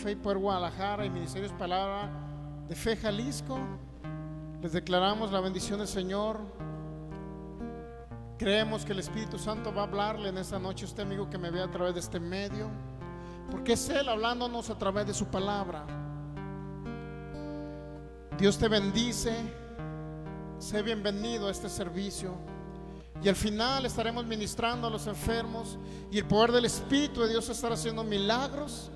Fe y Poder Guadalajara y Ministerios Palabra de Fe Jalisco. Les declaramos la bendición del Señor. Creemos que el Espíritu Santo va a hablarle en esta noche a usted, amigo, que me ve a través de este medio, porque es Él hablándonos a través de su palabra. Dios te bendice. Sé bienvenido a este servicio. Y al final estaremos ministrando a los enfermos y el poder del Espíritu de Dios estará haciendo milagros.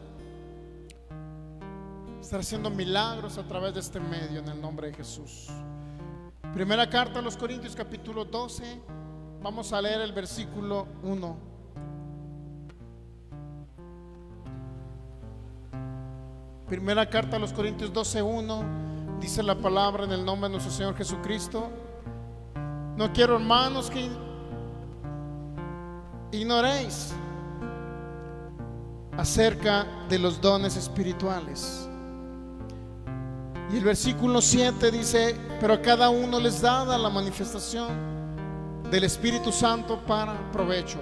Estará haciendo milagros a través de este medio en el nombre de Jesús. Primera carta a los Corintios, capítulo 12. Vamos a leer el versículo 1. Primera carta a los Corintios 12:1. Dice la palabra en el nombre de nuestro Señor Jesucristo: no quiero, hermanos, que ignoréis acerca de los dones espirituales. Y el versículo 7 dice: pero a cada uno les dada la manifestación del Espíritu Santo para provecho.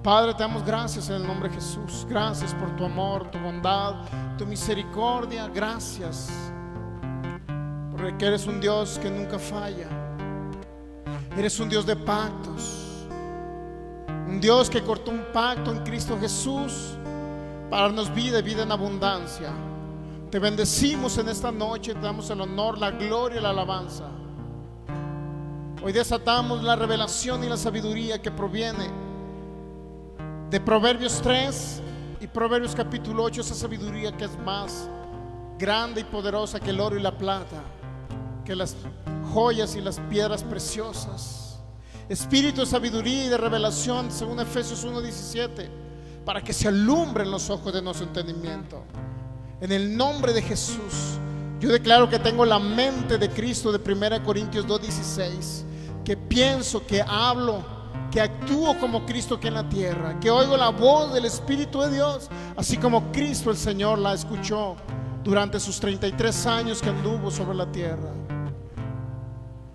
Padre, te damos gracias en el nombre de Jesús. Gracias por tu amor, tu bondad, tu misericordia. Gracias porque eres un Dios que nunca falla. Eres un Dios de pactos, un Dios que cortó un pacto en Cristo Jesús para darnos vida y vida en abundancia. Te bendecimos en esta noche, te damos el honor, la gloria y la alabanza. Hoy desatamos la revelación y la sabiduría que proviene de Proverbios 3 y Proverbios capítulo 8, esa sabiduría que es más grande y poderosa que el oro y la plata, que las joyas y las piedras preciosas. Espíritu de sabiduría y de revelación, según Efesios 1:17, para que se alumbren los ojos de nuestro entendimiento. En el nombre de Jesús, yo declaro que tengo la mente de Cristo de 1 Corintios 2:16, que pienso, que hablo, que actúo como Cristo aquí en la tierra, que oigo la voz del Espíritu de Dios, así como Cristo el Señor la escuchó durante sus 33 años que anduvo sobre la tierra.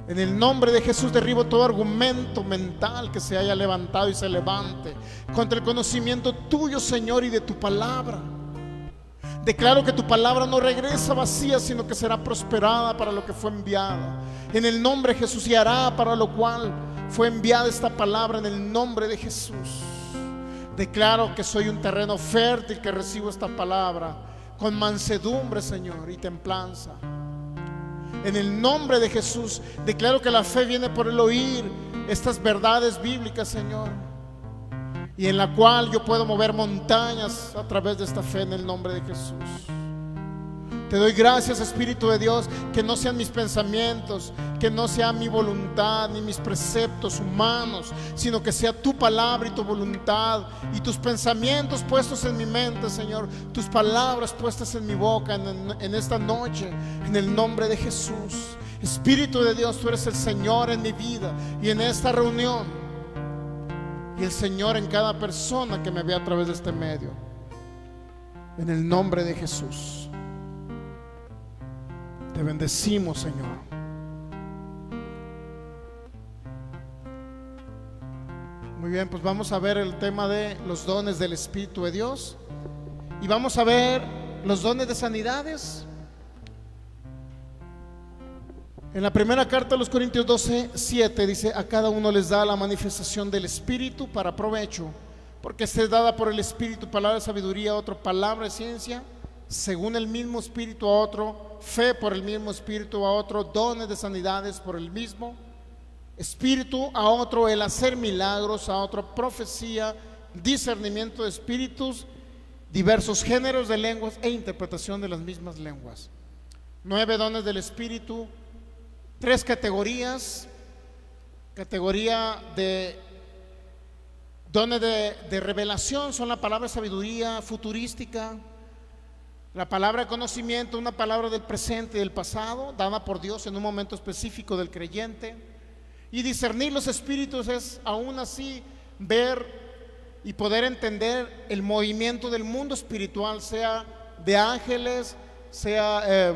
En el nombre de Jesús derribo todo argumento mental que se haya levantado y se levante contra el conocimiento tuyo, Señor, y de tu palabra. Declaro que tu palabra no regresa vacía, sino que será prosperada para lo que fue enviada. En el nombre de Jesús, y hará para lo cual fue enviada esta palabra en el nombre de Jesús. Declaro que soy un terreno fértil, que recibo esta palabra con mansedumbre, Señor, y templanza. En el nombre de Jesús, declaro que la fe viene por el oír estas verdades bíblicas, Señor, y en la cual yo puedo mover montañas a través de esta fe en el nombre de Jesús. Te doy gracias, Espíritu de Dios, que no sean mis pensamientos, que no sea mi voluntad ni mis preceptos humanos, sino que sea tu palabra y tu voluntad y tus pensamientos puestos en mi mente, Señor, tus palabras puestas en mi boca en esta noche, en el nombre de Jesús. Espíritu de Dios, tú eres el Señor en mi vida y en esta reunión, y el Señor en cada persona que me ve a través de este medio, en el nombre de Jesús. Te bendecimos, Señor. Muy bien, pues vamos a ver el tema de los dones del Espíritu de Dios. Y vamos a ver los dones de sanidades. En la primera carta a los Corintios 12:7 dice: a cada uno les da la manifestación del Espíritu para provecho, porque es dada por el Espíritu palabra de sabiduría, a otro palabra de ciencia, según el mismo Espíritu, a otro fe por el mismo Espíritu, a otro dones de sanidades por el mismo Espíritu, a otro el hacer milagros, a otro profecía, discernimiento de espíritus, diversos géneros de lenguas e interpretación de las mismas lenguas. 9 dones del Espíritu, 3 categorías. Categoría de dones de revelación son la palabra de sabiduría futurística, la palabra de conocimiento, una palabra del presente y del pasado, dada por Dios en un momento específico del creyente. Y discernir los espíritus es aún así ver y poder entender el movimiento del mundo espiritual, sea de ángeles, sea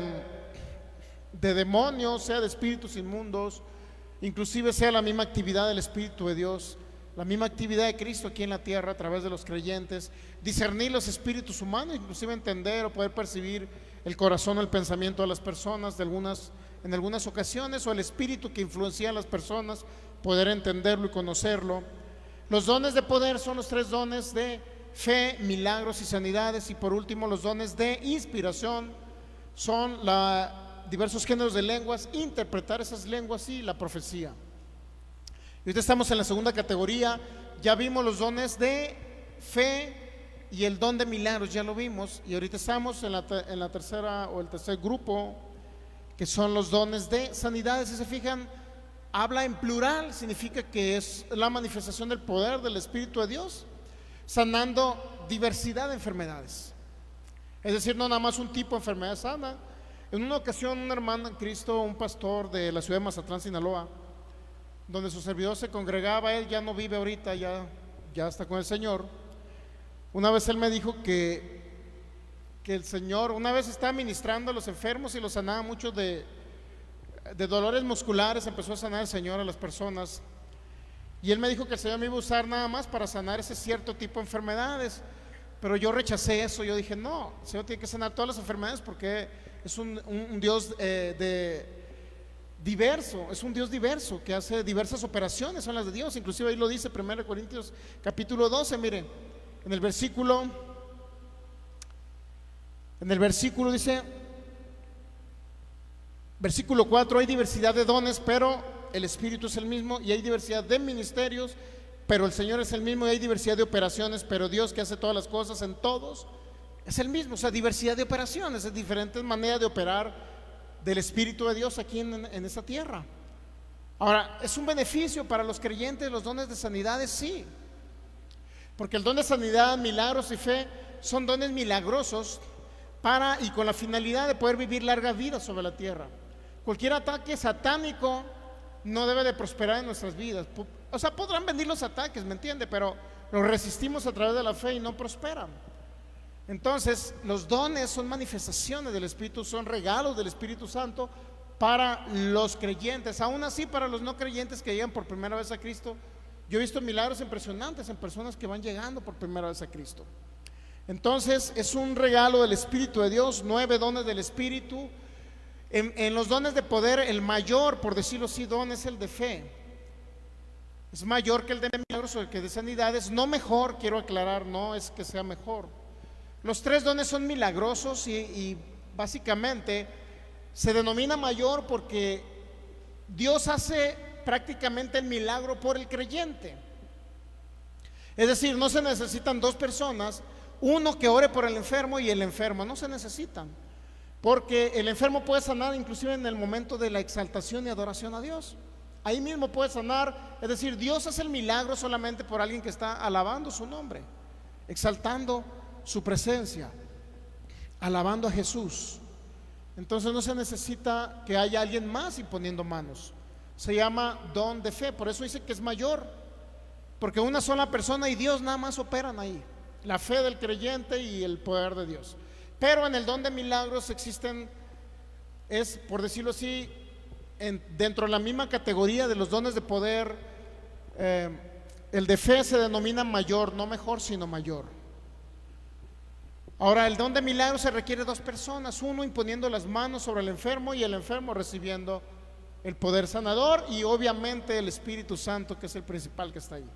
de demonios, sea de espíritus inmundos, inclusive sea la misma actividad del Espíritu de Dios la misma actividad de Cristo aquí en la tierra a través de los creyentes, discernir los espíritus humanos, inclusive entender o poder percibir el corazón o el pensamiento de las personas en algunas ocasiones, o el espíritu que influencia a las personas, poder entenderlo y conocerlo. Los dones de poder son los 3 dones de fe, milagros y sanidades, y por último los dones de inspiración son diversos géneros de lenguas, interpretar esas lenguas y la profecía. Y ahorita estamos en la segunda categoría. Ya vimos los dones de fe y el don de milagros, ya lo vimos, y ahorita estamos en la tercera o el tercer grupo, que son los dones de sanidades. Si se fijan, habla en plural, significa que es la manifestación del poder del Espíritu de Dios, sanando diversidad de enfermedades. Es decir, no nada más un tipo de enfermedad sana. En una ocasión, un hermano en Cristo, un pastor de la ciudad de Mazatlán, Sinaloa, donde su servidor se congregaba, él ya no vive ahorita, ya está con el Señor. Una vez él me dijo que el Señor, una vez estaba ministrando a los enfermos y los sanaba mucho de dolores musculares, empezó a sanar el Señor a las personas. Y él me dijo que el Señor me iba a usar nada más para sanar ese cierto tipo de enfermedades. Pero yo rechacé eso, yo dije, no, el Señor tiene que sanar todas las enfermedades porque es un Dios diverso, es un Dios diverso que hace diversas operaciones, son las de Dios. Inclusive ahí lo dice 1 Corintios capítulo 12, miren, en el versículo dice, versículo 4, hay diversidad de dones, pero el Espíritu es el mismo, y hay diversidad de ministerios, pero el Señor es el mismo, y hay diversidad de operaciones, pero Dios, que hace todas las cosas en todos, es el mismo. O sea, diversidad de operaciones, es diferentes maneras de operar del Espíritu de Dios aquí en esta tierra. Ahora, ¿es un beneficio para los creyentes los dones de sanidades? Sí, porque el don de sanidad, milagros y fe son dones milagrosos y con la finalidad de poder vivir larga vida sobre la tierra. Cualquier ataque satánico no debe de prosperar en nuestras vidas. O sea, podrán venir los ataques, ¿me entiende? Pero los resistimos a través de la fe y no prosperan. Entonces, los dones son manifestaciones del Espíritu, son regalos del Espíritu Santo para los creyentes. Aún así, para los no creyentes que llegan por primera vez a Cristo, yo he visto milagros impresionantes en personas que van llegando por primera vez a Cristo. Entonces, es un regalo del Espíritu de Dios, 9 dones del Espíritu. En los dones de poder, el mayor, por decirlo así, don es el de fe. Es mayor que el de milagros o el que de sanidades, no mejor, quiero aclarar, no es que sea mejor. Los 3 dones son milagrosos y básicamente se denomina mayor porque Dios hace prácticamente el milagro por el creyente. Es decir, no se necesitan 2 personas, uno que ore por el enfermo y el enfermo, no se necesitan, porque el enfermo puede sanar inclusive en el momento de la exaltación y adoración a Dios. Ahí mismo puede sanar, es decir, Dios hace el milagro solamente por alguien que está alabando su nombre, exaltando su presencia, alabando a Jesús. Entonces no se necesita que haya alguien más imponiendo manos. Se llama don de fe, por eso dice que es mayor, porque una sola persona y Dios nada más operan ahí, la fe del creyente y el poder de Dios. Pero en el don de milagros existen, es por decirlo así, dentro de la misma categoría de los dones de poder, el de fe se denomina mayor, no mejor sino mayor. Ahora, el don de milagros se requiere 2 personas, uno imponiendo las manos sobre el enfermo y el enfermo recibiendo el poder sanador, y obviamente el Espíritu Santo, que es el principal que está ahí.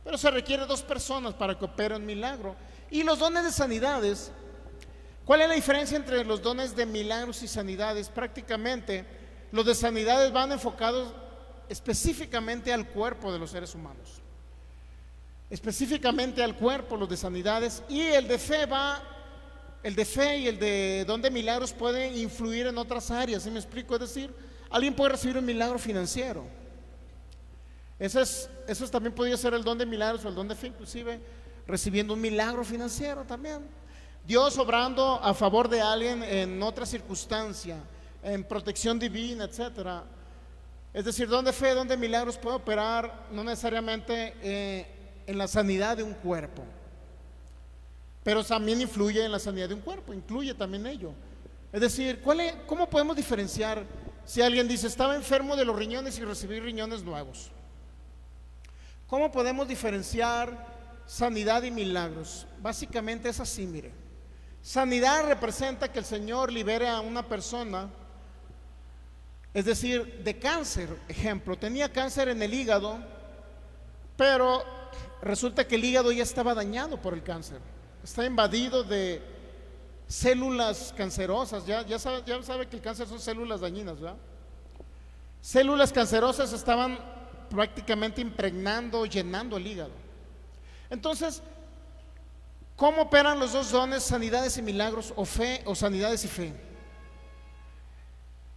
Pero se requiere 2 personas para que opere un milagro. Y los dones de sanidades, ¿cuál es la diferencia entre los dones de milagros y sanidades? Prácticamente los de sanidades van enfocados específicamente al cuerpo de los seres humanos, específicamente al cuerpo, los de sanidades, y el de fe y el de don de milagros pueden influir en otras áreas. ¿Sí me explico? Es decir, alguien puede recibir un milagro financiero. Eso también podría ser el don de milagros o el don de fe, inclusive recibiendo un milagro financiero también. Dios obrando a favor de alguien en otra circunstancia, en protección divina, etcétera. Es decir, don de fe, don de milagros puede operar no necesariamente en la sanidad de un cuerpo, pero también influye en la sanidad de un cuerpo, incluye también ello. Es decir, ¿cómo podemos diferenciar si alguien dice estaba enfermo de los riñones y recibí riñones nuevos? ¿Cómo podemos diferenciar sanidad y milagros? Básicamente es así, mire. Sanidad representa que el Señor libere a una persona, es decir, de cáncer. Ejemplo, tenía cáncer en el hígado, pero resulta que el hígado ya estaba dañado por el cáncer. Está invadido de células cancerosas. Ya sabe que el cáncer son células dañinas, ¿verdad? Células cancerosas estaban prácticamente impregnando, llenando el hígado. Entonces, ¿cómo operan los dos dones, sanidades y milagros, o fe, o sanidades y fe?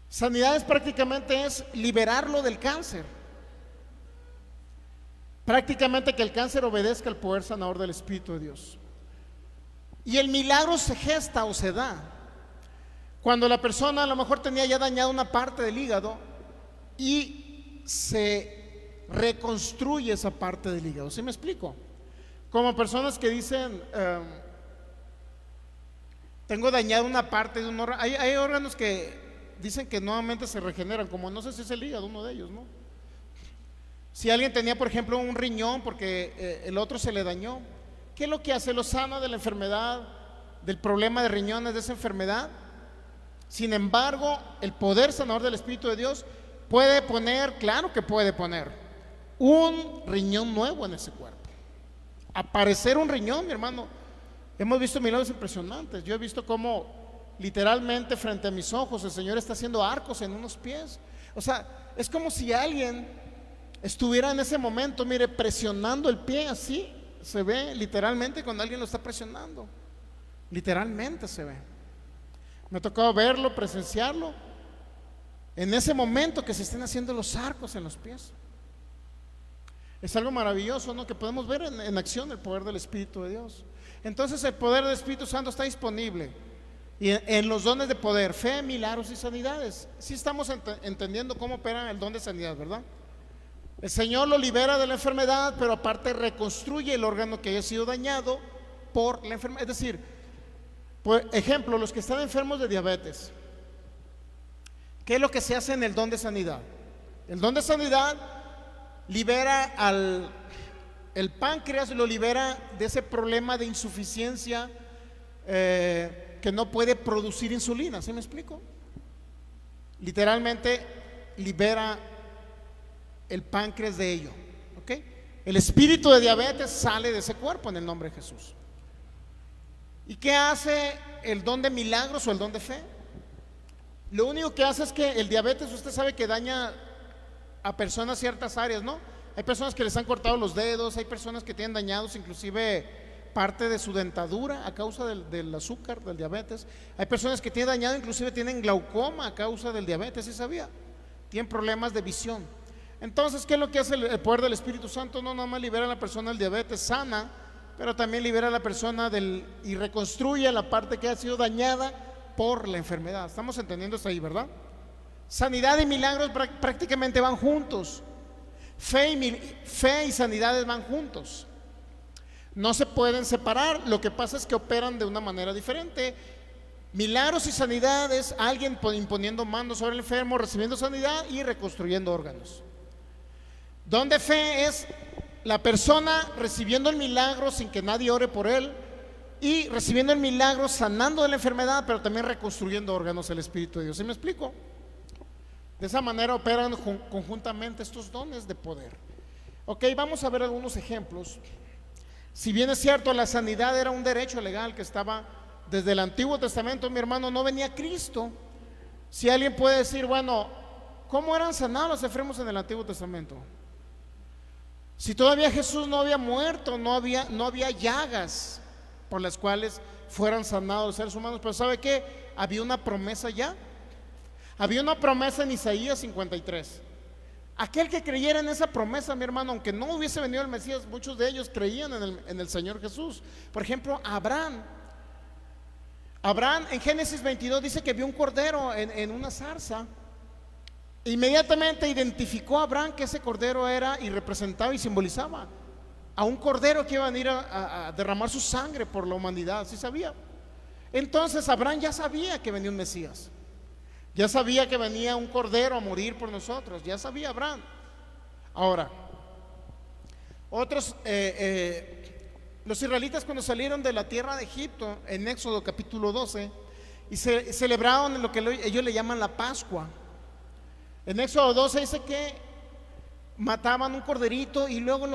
Sanidades prácticamente es liberarlo del cáncer. Prácticamente que el cáncer obedezca al poder sanador del Espíritu de Dios. Y el milagro se gesta o se da cuando la persona a lo mejor tenía ya dañada una parte del hígado y se reconstruye esa parte del hígado. ¿Sí me explico? Como personas que dicen, tengo dañada una parte de un órgano. Hay órganos que dicen que nuevamente se regeneran, como no sé si es el hígado, uno de ellos, ¿no? Si alguien tenía, por ejemplo, un riñón porque el otro se le dañó, ¿qué es lo que hace? Lo sana de la enfermedad, del problema de riñones, de esa enfermedad. Sin embargo, el poder sanador del Espíritu de Dios puede poner, claro que puede poner, un riñón nuevo en ese cuerpo. Aparecer un riñón, mi hermano. Hemos visto milagros impresionantes. Yo he visto cómo literalmente frente a mis ojos el Señor está haciendo arcos en unos pies. O sea, es como si alguien estuviera en ese momento, mire, presionando el pie así. Se ve literalmente cuando alguien lo está presionando. Literalmente se ve. Me ha tocado verlo, presenciarlo en ese momento que se estén haciendo los arcos en los pies. Es algo maravilloso, ¿no? Que podemos ver en acción el poder del Espíritu de Dios. Entonces el poder del Espíritu Santo está disponible y en los dones de poder, fe, milagros y sanidades. Sí estamos entendiendo cómo opera el don de sanidad, ¿verdad? El Señor lo libera de la enfermedad, pero aparte reconstruye el órgano que haya sido dañado por la enfermedad. Es decir, por ejemplo, los que están enfermos de diabetes, ¿qué es lo que se hace en el don de sanidad? El don de sanidad libera el páncreas, lo libera de ese problema de insuficiencia que no puede producir insulina. ¿Sí me explico? Literalmente libera el páncreas de ello, ¿ok? El espíritu de diabetes sale de ese cuerpo en el nombre de Jesús. ¿Y qué hace el don de milagros o el don de fe? Lo único que hace es que el diabetes, usted sabe que daña a personas ciertas áreas, ¿no? Hay personas que les han cortado los dedos, hay personas que tienen dañados inclusive parte de su dentadura a causa del azúcar, del diabetes. Hay personas que tienen dañado, inclusive tienen glaucoma a causa del diabetes, ¿sí sabía? Tienen problemas de visión. Entonces, ¿qué es lo que hace el poder del Espíritu Santo? No nada más libera a la persona del diabetes, sana, pero también libera a la persona y reconstruye la parte que ha sido dañada por la enfermedad. Estamos entendiendo esto ahí, ¿verdad? Sanidad y milagros prácticamente van juntos. Fe y sanidades van juntos. No se pueden separar. Lo que pasa es que operan de una manera diferente. Milagros y sanidades, alguien imponiendo manos sobre el enfermo, recibiendo sanidad y reconstruyendo órganos. Don de fe es la persona recibiendo el milagro sin que nadie ore por él y recibiendo el milagro, sanando de la enfermedad, pero también reconstruyendo órganos el Espíritu de Dios. ¿Sí me explico? De esa manera operan conjuntamente estos dones de poder. Ok, vamos a ver algunos ejemplos. Si bien es cierto, la sanidad era un derecho legal que estaba desde el Antiguo Testamento, mi hermano, no venía Cristo. Si alguien puede decir, bueno, ¿cómo eran sanados los enfermos en el Antiguo Testamento? Si todavía Jesús no había muerto, no había llagas por las cuales fueran sanados los seres humanos. Pero ¿sabe qué? Había una promesa ya. Había una promesa en Isaías 53. Aquel que creyera en esa promesa, mi hermano, aunque no hubiese venido el Mesías, muchos de ellos creían en el Señor Jesús. Por ejemplo, Abraham en Génesis 22 dice que vio un cordero en una zarza. Inmediatamente identificó a Abraham que ese cordero era y representaba y simbolizaba a un cordero que iba a venir a derramar su sangre por la humanidad. ¿Sí sabía? Entonces Abraham ya sabía que venía un Mesías. Ya sabía que venía un cordero a morir por nosotros. Ya sabía Abraham. Ahora, Otros, los israelitas cuando salieron de la tierra de Egipto, en Éxodo capítulo 12, y celebraron lo que ellos le llaman la Pascua. En Éxodo 12 dice que mataban un corderito y luego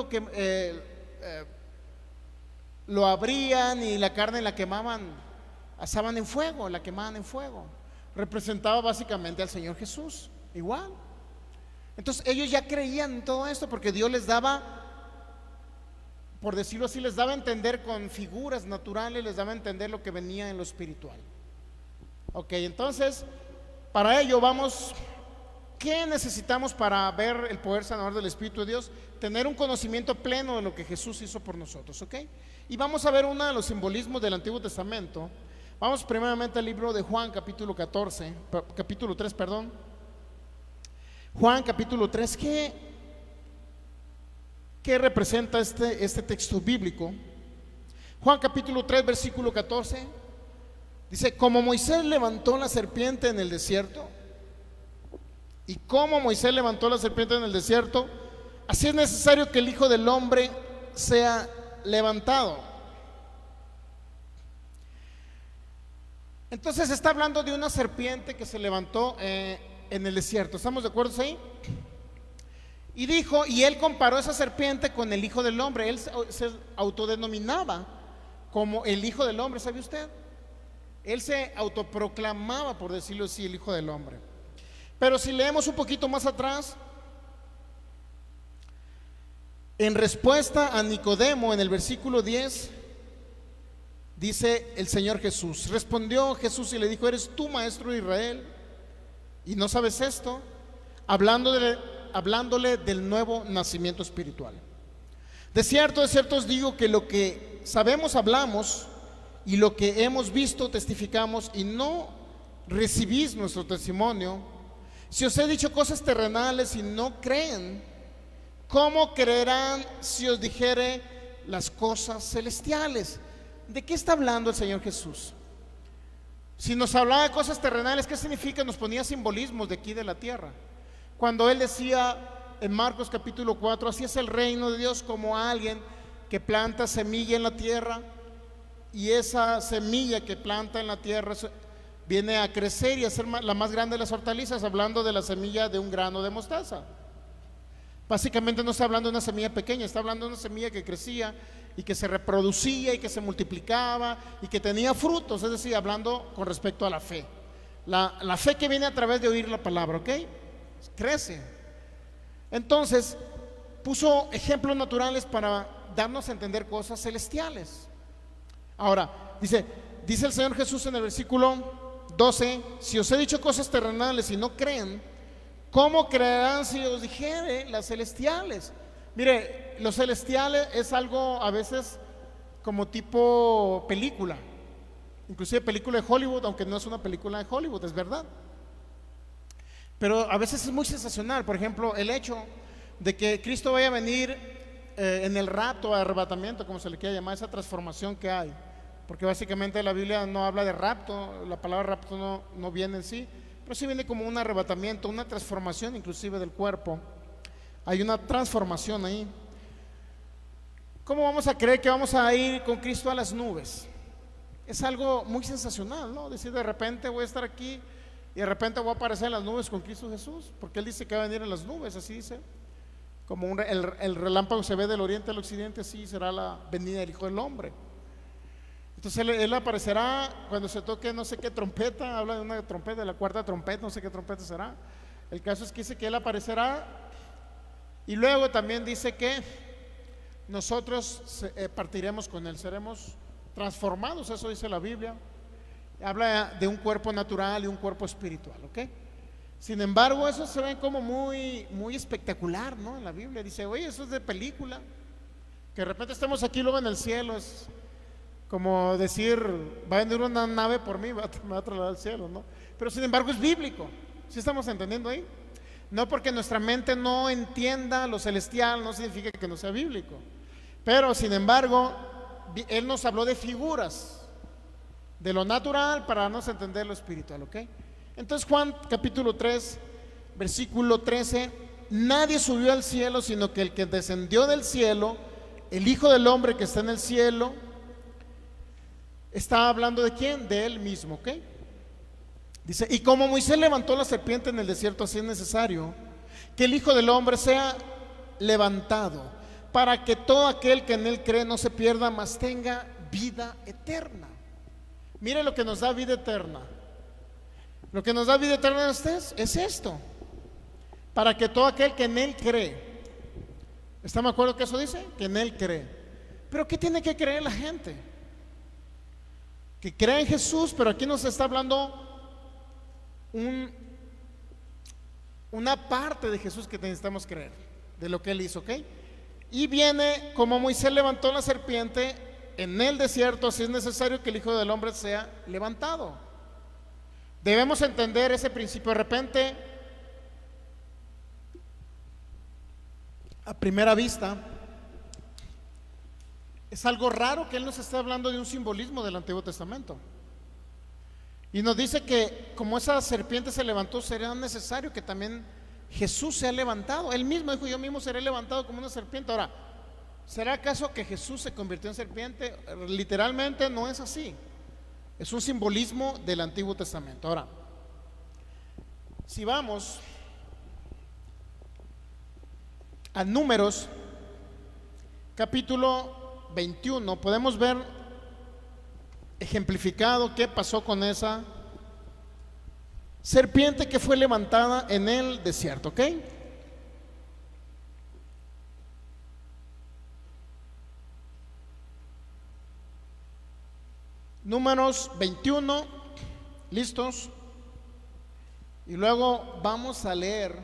lo abrían y la carne la quemaban, asaban en fuego, la quemaban en fuego. Representaba básicamente al Señor Jesús, igual. Entonces ellos ya creían en todo esto porque Dios les daba, por decirlo así, les daba a entender con figuras naturales, les daba a entender lo que venía en lo espiritual. Ok, entonces, para ello vamos, ¿qué necesitamos para ver el poder sanador del Espíritu de Dios? Tener un conocimiento pleno de lo que Jesús hizo por nosotros, ¿ok? Y vamos a ver uno de los simbolismos del Antiguo Testamento. Vamos primeramente al libro de Juan, capítulo 3, perdón. Juan, capítulo 3, ¿qué representa este texto bíblico? Juan, capítulo 3, versículo 14. Dice, como Moisés levantó la serpiente en el desierto, y como Moisés levantó la serpiente en el desierto, así es necesario que el Hijo del Hombre sea levantado. Entonces está hablando de una serpiente que se levantó en el desierto. ¿Estamos de acuerdo ahí? Y dijo, y él comparó esa serpiente con el Hijo del Hombre. Él se autodenominaba como el Hijo del Hombre, ¿sabe usted? Él se autoproclamaba, por decirlo así, el Hijo del Hombre. Pero si leemos un poquito más atrás, en respuesta a Nicodemo, en el versículo 10, dice el Señor Jesús, respondió Jesús y le dijo, ¿eres tú maestro de Israel y no sabes esto? Hablándole del nuevo nacimiento espiritual. De cierto os digo que lo que sabemos hablamos, y lo que hemos visto testificamos, y no recibís nuestro testimonio. Si os he dicho cosas terrenales y no creen, ¿cómo creerán si os dijere las cosas celestiales? ¿De qué está hablando el Señor Jesús? Si nos hablaba de cosas terrenales, ¿qué significa? Nos ponía simbolismos de aquí de la tierra. Cuando Él decía en Marcos capítulo 4, así es el reino de Dios, como alguien que planta semilla en la tierra, y esa semilla que planta en la tierra viene a crecer y a ser la más grande de las hortalizas, hablando de la semilla de un grano de mostaza. Básicamente no está hablando de una semilla pequeña, está hablando de una semilla que crecía y que se reproducía y que se multiplicaba y que tenía frutos, es decir, hablando con respecto a la fe. La fe que viene a través de oír la palabra, ¿ok? Crece. Entonces, puso ejemplos naturales para darnos a entender cosas celestiales. Ahora, dice el Señor Jesús en el versículo 12, si os he dicho cosas terrenales y no creen, ¿cómo creerán si os dijere las celestiales? Mire, los celestiales es algo a veces como tipo película, inclusive película de Hollywood, aunque no es una película de Hollywood, es verdad. Pero a veces es muy sensacional. Por ejemplo, el hecho de que Cristo vaya a venir en el rapto, arrebatamiento, como se le quiera llamar, esa transformación que hay, porque básicamente la Biblia no habla de rapto, la palabra rapto no viene en sí, pero sí viene como un arrebatamiento, una transformación inclusive del cuerpo. Hay una transformación ahí. ¿Cómo vamos a creer que vamos a ir con Cristo a las nubes? Es algo muy sensacional, ¿no? Decir, de repente voy a estar aquí y de repente voy a aparecer en las nubes con Cristo Jesús, porque Él dice que va a venir en las nubes, así dice. Como el relámpago se ve del oriente al occidente, así será la venida del Hijo del Hombre. Entonces él aparecerá cuando se toque no sé qué trompeta, habla de una trompeta, de la cuarta trompeta, no sé qué trompeta será. El caso es que dice que Él aparecerá, y luego también dice que nosotros partiremos con Él, seremos transformados, eso dice la Biblia. Habla de un cuerpo natural y un cuerpo espiritual, ¿ok? Sin embargo, eso se ve como muy, muy espectacular, ¿no? En la Biblia dice, oye, eso es de película. Que de repente estemos aquí luego en el cielo, es como decir, va a venir una nave por mí, me va a trasladar al cielo, ¿no? Pero sin embargo es bíblico. ¿Sí estamos entendiendo ahí? No porque nuestra mente no entienda lo celestial, no significa que no sea bíblico. Pero sin embargo, Él nos habló de figuras, de lo natural para darnos a entender lo espiritual, ¿ok? Entonces Juan capítulo 3, versículo 13, nadie subió al cielo, sino que el que descendió del cielo, el Hijo del Hombre que está en el cielo. Está hablando de quién, de él mismo, ¿ok? Dice, y como Moisés levantó la serpiente en el desierto, así es necesario que el Hijo del Hombre sea levantado, para que todo aquel que en él cree no se pierda, mas tenga vida eterna. Mire lo que nos da vida eterna. Lo que nos da vida eterna a ustedes es esto: para que todo aquel que en él cree. ¿Está de acuerdo que eso dice? Que en él cree. Pero ¿qué tiene que creer la gente? Que cree en Jesús, pero aquí nos está hablando una parte de Jesús que necesitamos creer, de lo que él hizo, ¿ok? Y viene, como Moisés levantó la serpiente en el desierto, así es necesario que el Hijo del Hombre sea levantado. Debemos entender ese principio. De repente, a primera vista, es algo raro que él nos esté hablando de un simbolismo del Antiguo Testamento. Y nos dice que como esa serpiente se levantó, será necesario que también Jesús sea levantado. Él mismo dijo, yo mismo seré levantado como una serpiente. Ahora, ¿será acaso que Jesús se convirtió en serpiente? Literalmente no es así. Es un simbolismo del Antiguo Testamento. Ahora, si vamos a Números capítulo 21, podemos ver ejemplificado qué pasó con esa serpiente que fue levantada en el desierto, ¿ok? Números 21, listos. Y luego vamos a leer,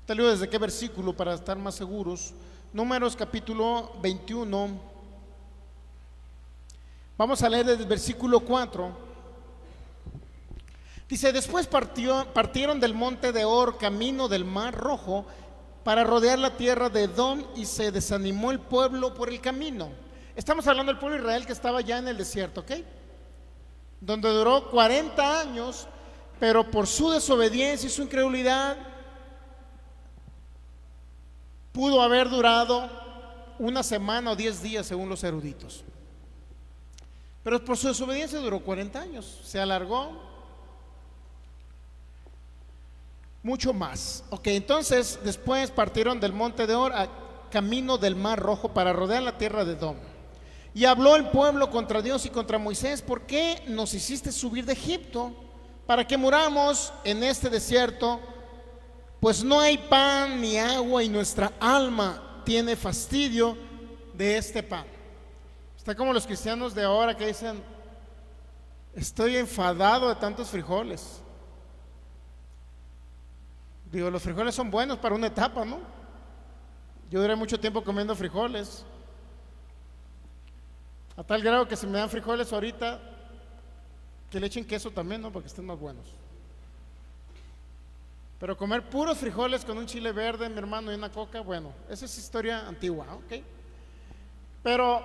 te leo desde qué versículo para estar más seguros. Números capítulo 21. Vamos a leer desde el versículo 4. Dice, después partieron del monte de Or camino del mar Rojo para rodear la tierra de Edom, y se desanimó el pueblo por el camino. Estamos hablando del pueblo de Israel que estaba ya en el desierto, ¿ok? Donde duró 40 años, pero por su desobediencia y su incredulidad pudo haber durado una semana o 10 días según los eruditos. Pero por su desobediencia duró 40 años, se alargó mucho más. Ok, entonces después partieron del monte de Or a camino del mar Rojo para rodear la tierra de Edom. Y habló el pueblo contra Dios y contra Moisés: ¿por qué nos hiciste subir de Egipto para que muramos en este desierto? Pues no hay pan ni agua, y nuestra alma tiene fastidio de este pan. Está como los cristianos de ahora que dicen, estoy enfadado de tantos frijoles. Digo, los frijoles son buenos para una etapa, ¿no? Yo duré mucho tiempo comiendo frijoles, a tal grado que si me dan frijoles ahorita, que le echen queso también, ¿no? Para que estén más buenos. Pero comer puros frijoles con un chile verde, mi hermano, y una coca, bueno, esa es historia antigua, ¿ok? Pero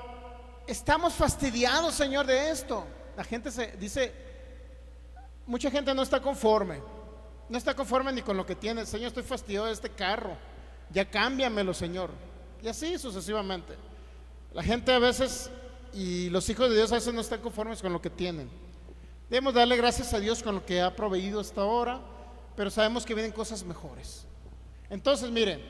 estamos fastidiados, Señor, de esto. La gente dice, mucha gente no está conforme ni con lo que tiene. Señor, estoy fastidiado de este carro, ya cámbiamelo, Señor. Y así sucesivamente. La gente a veces, y los hijos de Dios a veces no están conformes con lo que tienen. Debemos darle gracias a Dios con lo que ha proveído hasta ahora, pero sabemos que vienen cosas mejores. Entonces, miren,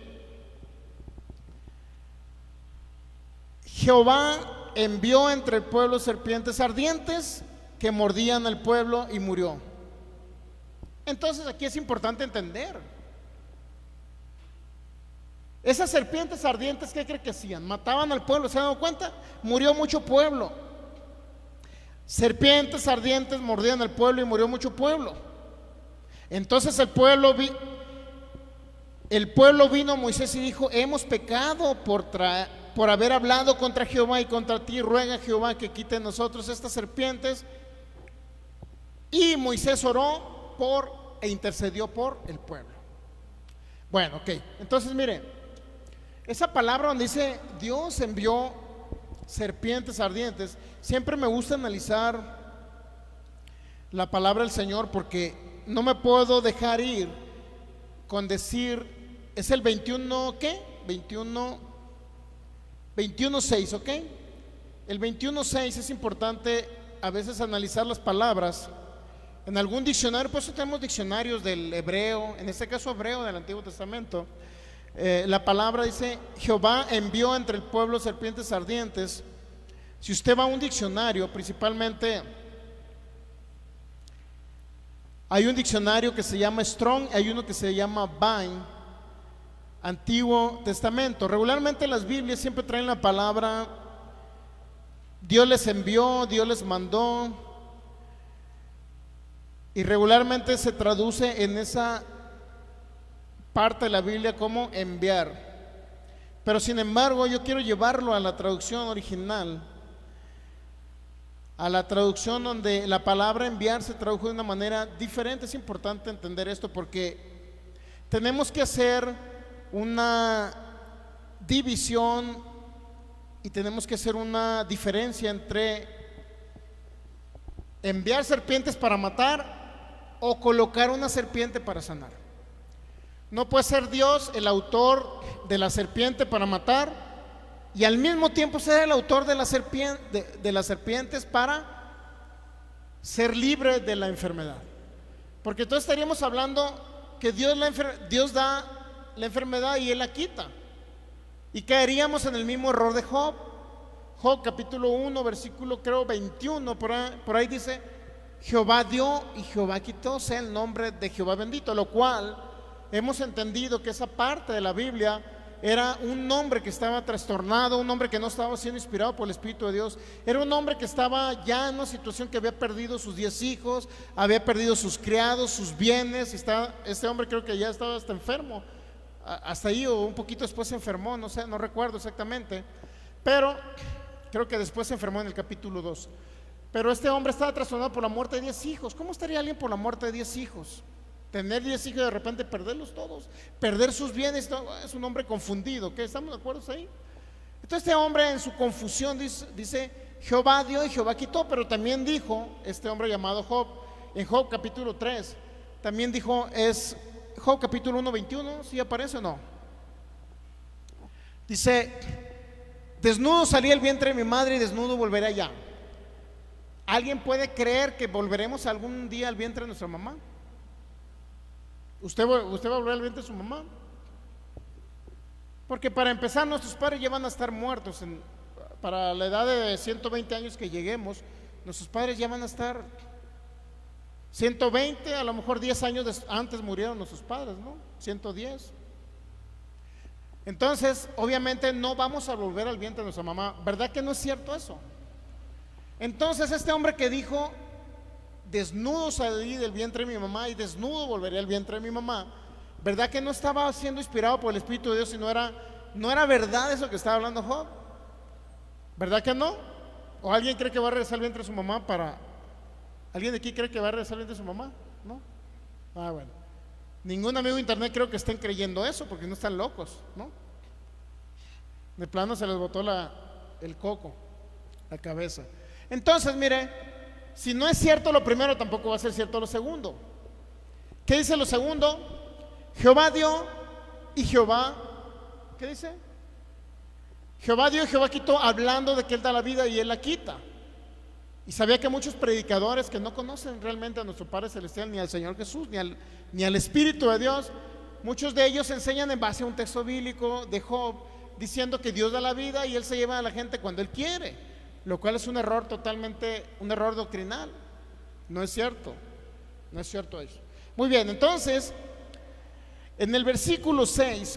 Jehová envió entre el pueblo serpientes ardientes que mordían al pueblo y murió. Entonces aquí es importante entender, esas serpientes ardientes, ¿qué cree que hacían? Mataban al pueblo. ¿Se han dado cuenta? Murió mucho pueblo. Serpientes ardientes mordían al pueblo y murió mucho pueblo. Entonces el pueblo vino a Moisés y dijo: hemos pecado por haber hablado contra Jehová y contra ti. Ruega a Jehová que quite de nosotros estas serpientes. Y Moisés oró e intercedió por el pueblo. Bueno, ok. Entonces mire, esa palabra donde dice Dios envió serpientes ardientes, siempre me gusta analizar la palabra del Señor, porque no me puedo dejar ir con decir, es el 21, ¿qué? 21:6, ¿ok? El 21:6 es importante a veces analizar las palabras. En algún diccionario, por eso tenemos diccionarios del hebreo, en este caso hebreo del Antiguo Testamento. La palabra dice, Jehová envió entre el pueblo serpientes ardientes. Si usted va a un diccionario, principalmente hay un diccionario que se llama Strong, hay uno que se llama Vine, Antiguo Testamento. Regularmente las Biblias siempre traen la palabra Dios les envió, Dios les mandó, y regularmente se traduce en esa parte de la Biblia como enviar. Pero sin embargo yo quiero llevarlo a la traducción original, a la traducción donde la palabra enviar se tradujo de una manera diferente. Es importante entender esto porque tenemos que hacer una división y tenemos que hacer una diferencia entre enviar serpientes para matar o colocar una serpiente para sanar. No puede ser Dios el autor de la serpiente para matar y al mismo tiempo ser el autor de las serpientes para ser libre de la enfermedad. Porque entonces estaríamos hablando que Dios da la enfermedad y Él la quita. Y caeríamos en el mismo error de Job. Job capítulo 1, versículo creo 21, por ahí dice, Jehová dio y Jehová quitó, sea el nombre de Jehová bendito. Lo cual hemos entendido que esa parte de la Biblia era un hombre que estaba trastornado, un hombre que no estaba siendo inspirado por el Espíritu de Dios. Era un hombre que estaba ya en una situación que había perdido sus 10 hijos, había perdido sus criados, sus bienes. Este hombre creo que ya estaba hasta enfermo, hasta ahí o un poquito después se enfermó, no sé, no recuerdo exactamente, pero creo que después se enfermó en el capítulo 2. Pero este hombre estaba trastornado por la muerte de 10 hijos. ¿Cómo estaría alguien por la muerte de 10 hijos? Tener 10 hijos y de repente perderlos todos, perder sus bienes. Es un hombre confundido, ¿qué? ¿Estamos de acuerdo ahí? Entonces este hombre en su confusión dice Jehová dio y Jehová quitó. Pero también dijo este hombre llamado Job, en Job capítulo 3, también dijo, es Job capítulo 1, 21, ¿sí aparece o no? Dice, desnudo salí el vientre de mi madre y desnudo volveré allá. ¿Alguien puede creer que volveremos algún día al vientre de nuestra mamá? ¿Usted va a volver al vientre de su mamá? Porque para empezar nuestros padres ya van a estar muertos. Para la edad de 120 años que lleguemos, nuestros padres ya van a estar 120, a lo mejor 10 años antes murieron nuestros padres, ¿no? 110. Entonces, obviamente no vamos a volver al vientre de nuestra mamá. ¿Verdad que no es cierto eso? Entonces este hombre que dijo, desnudo salí del vientre de mi mamá y desnudo volveré al vientre de mi mamá, ¿verdad que no estaba siendo inspirado por el Espíritu de Dios y no era verdad eso que estaba hablando Job? ¿Verdad que no? ¿O alguien cree que va a regresar al vientre de su mamá ¿Alguien de aquí cree que va a regresar al vientre de su mamá? ¿No? Bueno. Ningún amigo de internet creo que estén creyendo eso, porque no están locos, ¿no? De plano se les botó el coco, la cabeza. Entonces, mire, si no es cierto lo primero, tampoco va a ser cierto lo segundo. ¿Qué dice lo segundo? Jehová dio y Jehová, ¿qué dice? Jehová dio y Jehová quitó, hablando de que Él da la vida y Él la quita. Y sabía que muchos predicadores que no conocen realmente a nuestro Padre Celestial, ni al Señor Jesús, ni al Espíritu de Dios, muchos de ellos enseñan en base a un texto bíblico de Job, diciendo que Dios da la vida y Él se lleva a la gente cuando Él quiere, lo cual es un error totalmente, un error doctrinal. No es cierto, no es cierto eso. Muy bien, entonces, en el versículo 6,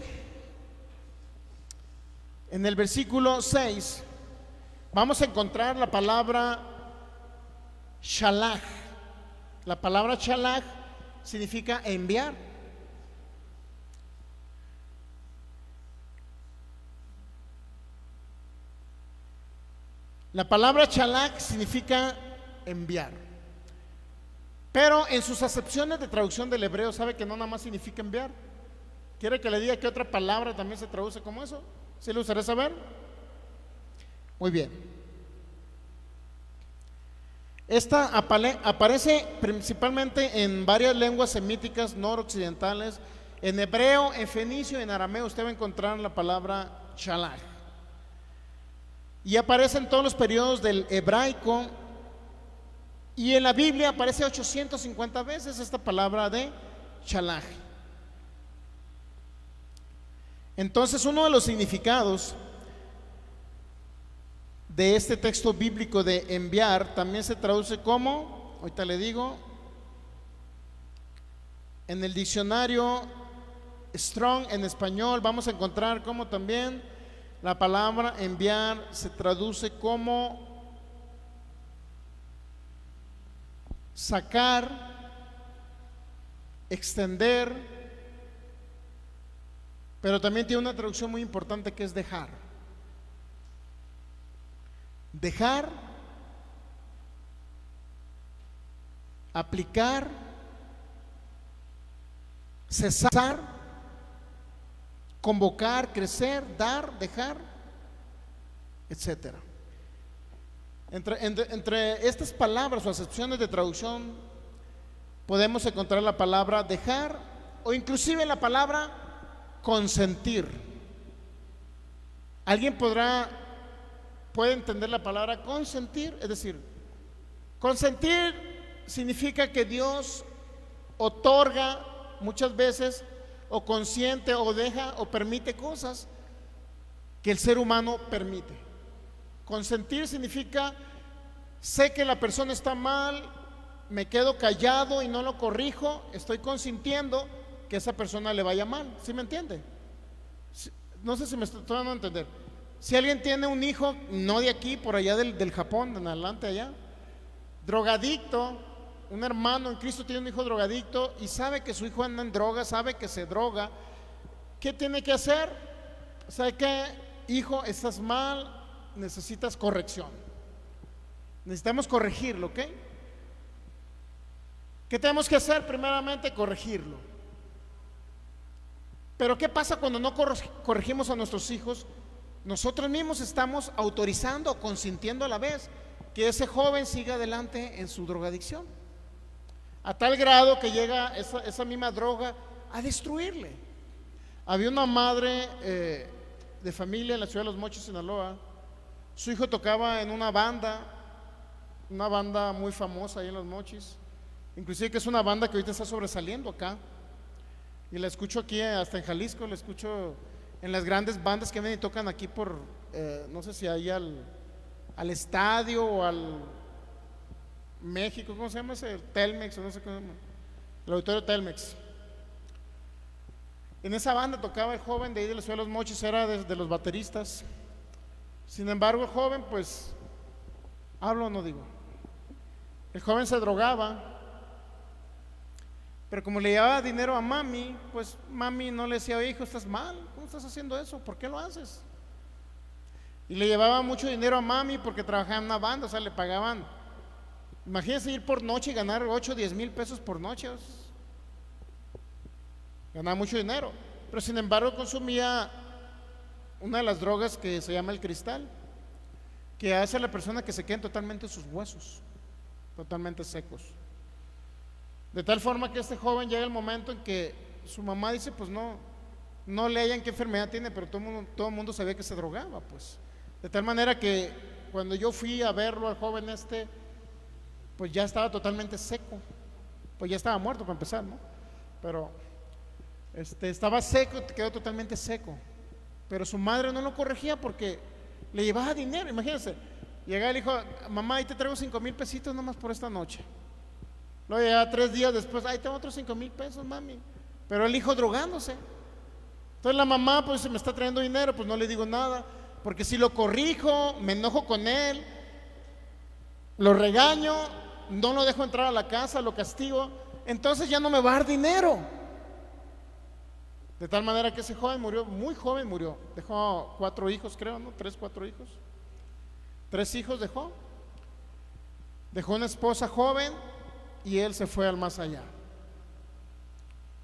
vamos a encontrar la palabra Shalach. La palabra Shalach significa enviar. La palabra Shalach significa enviar. Pero en sus acepciones de traducción del hebreo, ¿sabe que no nada más significa enviar? ¿Quiere que le diga que otra palabra también se traduce como eso? ¿Sí le gustaría saber? Muy bien. Esta aparece principalmente en varias lenguas semíticas noroccidentales En hebreo, en fenicio, en arameo usted va a encontrar la palabra shalach. Y aparece en todos los periodos del hebraico. Y en la Biblia aparece 850 veces esta palabra de shalach. Entonces, uno de los significados de este texto bíblico de enviar también se traduce como, ahorita le digo, en el diccionario Strong en español vamos a encontrar como también la palabra enviar se traduce como sacar, extender, pero también tiene una traducción muy importante que es dejar. Dejar, aplicar, cesar, convocar, crecer, dar, dejar, etcétera. Entre estas palabras o acepciones de traducción podemos encontrar la palabra dejar o inclusive la palabra consentir. ¿Alguien puede entender la palabra consentir? Es decir, consentir significa que Dios otorga muchas veces o consiente o deja o permite cosas que el ser humano permite. Consentir significa, sé que la persona está mal, me quedo callado y no lo corrijo, estoy consintiendo que esa persona le vaya mal. ¿Sí me entiende? No sé si me estoy dando a entender. Si alguien tiene un hijo, no de aquí, por allá del Japón, en adelante allá, drogadicto, un hermano en Cristo tiene un hijo drogadicto y sabe que su hijo anda en droga, sabe que se droga, ¿qué tiene que hacer? ¿Sabe qué? Hijo, estás mal, necesitas corrección. Necesitamos corregirlo, ¿ok? ¿Qué tenemos que hacer? Primeramente, corregirlo. Pero ¿qué pasa cuando no corregimos a nuestros hijos? Nosotros mismos estamos autorizando o consintiendo a la vez que ese joven siga adelante en su drogadicción, a tal grado que llega esa misma droga a destruirle. Había una madre de familia en la ciudad de Los Mochis, Sinaloa. Su hijo tocaba en una banda muy famosa ahí en Los Mochis, inclusive que es una banda que ahorita está sobresaliendo acá, y la escucho aquí hasta en Jalisco, la escucho en las grandes bandas que vienen y tocan aquí por, no sé si ahí al estadio o al México, ¿cómo se llama ese? Telmex, o no sé cómo se llama, el auditorio Telmex. En esa banda tocaba el joven de ahí de la ciudad de Los Mochis, era de los bateristas. Sin embargo, el joven, pues, hablo o no digo, el joven se drogaba, pero como le llevaba dinero a mami, pues mami no le decía, oye, hijo, estás mal, ¿cómo estás haciendo eso? ¿Por qué lo haces? Y le llevaba mucho dinero a mami porque trabajaba en una banda, o sea, le pagaban, imagínense ir por noche y ganar 8 o 10 mil pesos por noche, ganaba mucho dinero, pero sin embargo consumía una de las drogas que se llama el cristal, que hace a la persona que se queden totalmente sus huesos, totalmente secos. De tal forma que este joven llega el momento en que su mamá dice, pues no le hallan qué enfermedad tiene, pero todo el mundo sabía que se drogaba, pues. De tal manera que cuando yo fui a verlo al joven pues ya estaba totalmente seco, pues ya estaba muerto para empezar, ¿no? Pero estaba seco, quedó totalmente seco. Pero su madre no lo corregía porque le llevaba dinero, imagínense. Llega el hijo, mamá, ahí te traigo 5 mil pesitos nomás por esta noche. Luego llegaba 3 días después, ahí tengo otros 5 mil pesos, mami. Pero el hijo drogándose. Entonces la mamá, pues se me está trayendo dinero, pues no le digo nada, porque si lo corrijo, me enojo con él, lo regaño, no lo dejo entrar a la casa, lo castigo, entonces ya no me va a dar dinero. De tal manera que ese joven murió, muy joven murió. Dejó 4 hijos, creo, ¿no? 3, 4 hijos. 3 hijos dejó. Dejó una esposa joven y él se fue al más allá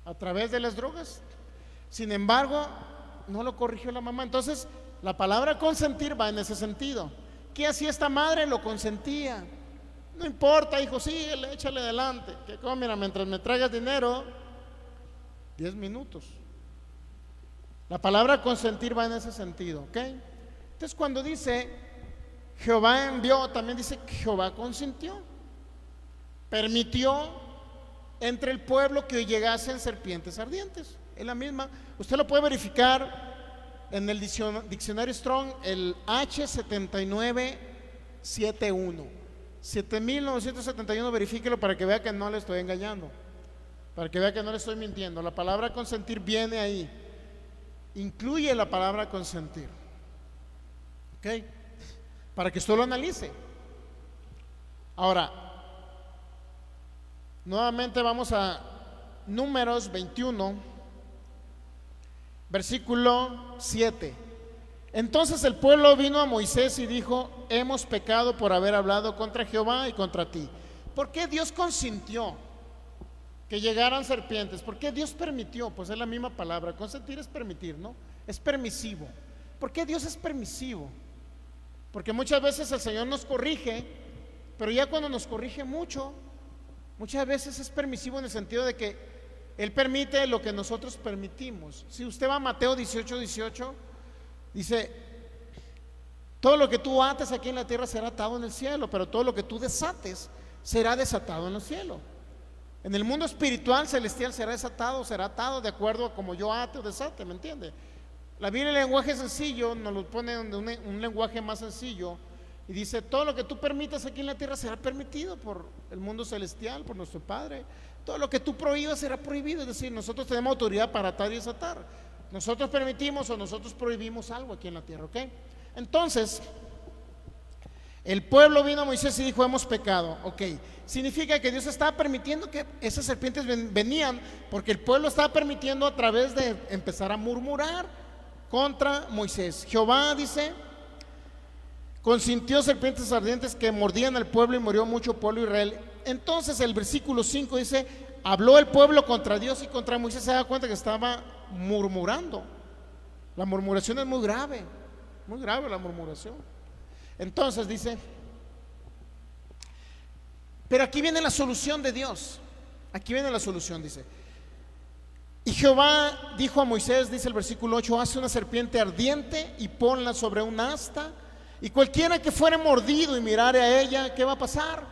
a través de las drogas. Sin embargo, no lo corrigió la mamá. Entonces, la palabra consentir va en ese sentido. ¿Qué hacía esta madre? Lo consentía. No importa, hijo, síguele, échale adelante. Que mira, mientras me traigas dinero, 10 minutos. La palabra consentir va en ese sentido, ¿ok? Entonces cuando dice Jehová envió, también dice que Jehová consintió, permitió entre el pueblo que llegasen serpientes ardientes. Es la misma, usted lo puede verificar en el diccionario Strong, el H7971, 7971, verifíquelo para que vea que no le estoy engañando, para que vea que no le estoy mintiendo. La palabra consentir viene ahí, incluye la palabra consentir, ¿ok? Para que usted lo analice. Ahora, nuevamente vamos a Números 21, versículo 7. Entonces el pueblo vino a Moisés y dijo: hemos pecado por haber hablado contra Jehová y contra ti. ¿Por qué Dios consintió que llegaran serpientes? ¿Por qué Dios permitió? Pues es la misma palabra, consentir es permitir, ¿no? Es permisivo. ¿Por qué Dios es permisivo? Porque muchas veces el Señor nos corrige, pero ya cuando nos corrige mucho, muchas veces es permisivo en el sentido de que Él permite lo que nosotros permitimos. Si usted va a Mateo 18:18, dice: todo lo que tú ates aquí en la tierra será atado en el cielo, pero todo lo que tú desates será desatado en el cielo. En el mundo espiritual celestial será desatado, será atado de acuerdo a como yo ate o desate, ¿me entiende? La Biblia en lenguaje sencillo nos lo pone en un lenguaje más sencillo y dice: todo lo que tú permitas aquí en la tierra será permitido por el mundo celestial, por nuestro Padre. Todo lo que tú prohíbas será prohibido. Es decir, nosotros tenemos autoridad para atar y desatar. Nosotros permitimos o nosotros prohibimos algo aquí en la tierra, ¿ok? Entonces, el pueblo vino a Moisés y dijo: hemos pecado, ok. Significa que Dios estaba permitiendo que esas serpientes venían, porque el pueblo estaba permitiendo a través de empezar a murmurar contra Moisés. Jehová, dice, consintió serpientes ardientes que mordían al pueblo y murió mucho pueblo de Israel. Entonces el versículo 5 dice: habló el pueblo contra Dios y contra Moisés. Se da cuenta que estaba murmurando. La murmuración es muy grave la murmuración. Entonces dice, pero aquí viene la solución de Dios. Aquí viene la solución, dice: y Jehová dijo a Moisés, dice el versículo 8: hace una serpiente ardiente y ponla sobre un asta, y cualquiera que fuere mordido y mirare a ella, ¿qué va a pasar?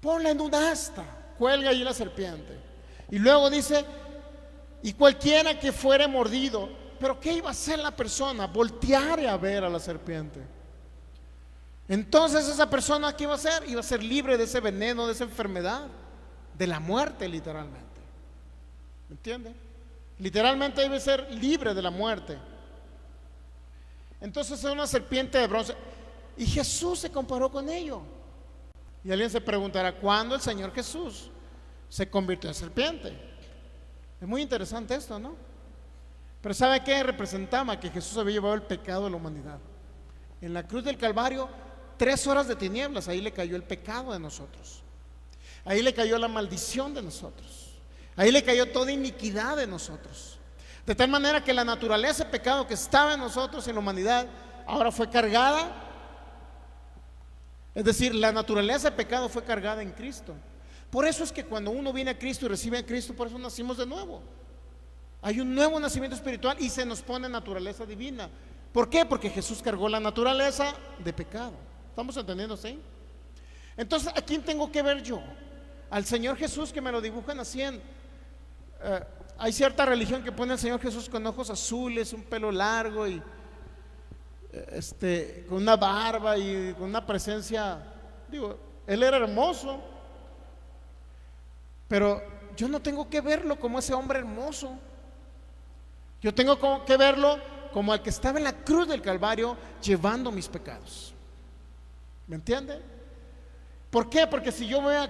Ponla en un asta, cuelga allí la serpiente. Y luego dice: y cualquiera que fuere mordido. Pero ¿qué iba a hacer la persona? Voltear a ver a la serpiente. Entonces esa persona, ¿qué iba a hacer? Iba a ser libre de ese veneno, de esa enfermedad, de la muerte, literalmente. ¿Me entiende? Literalmente debe ser libre de la muerte. Entonces es una serpiente de bronce. Y Jesús se comparó con ello. Y alguien se preguntará: ¿cuándo el Señor Jesús se convirtió en serpiente? Es muy interesante esto, ¿no? Pero ¿sabe qué representaba? Que Jesús había llevado el pecado de la humanidad. En la cruz del Calvario, 3 horas de tinieblas, ahí le cayó el pecado de nosotros. Ahí le cayó la maldición de nosotros. Ahí le cayó toda iniquidad de nosotros. De tal manera que la naturaleza de pecado que estaba en nosotros, en la humanidad, ahora fue cargada. Es decir, la naturaleza de pecado fue cargada en Cristo. Por eso es que cuando uno viene a Cristo y recibe a Cristo, por eso nacimos de nuevo. Hay un nuevo nacimiento espiritual y se nos pone naturaleza divina. ¿Por qué? Porque Jesús cargó la naturaleza de pecado. ¿Estamos entendiendo, sí? Entonces, ¿a quién tengo que ver yo? Al Señor Jesús, que me lo dibujan así hay cierta religión que pone al Señor Jesús con ojos azules, un pelo largo y con una barba y con una presencia. Digo, Él era hermoso, pero yo no tengo que verlo como ese hombre hermoso. Yo tengo que verlo como el que estaba en la cruz del Calvario llevando mis pecados. ¿Me entiende? ¿Por qué? Porque si yo veo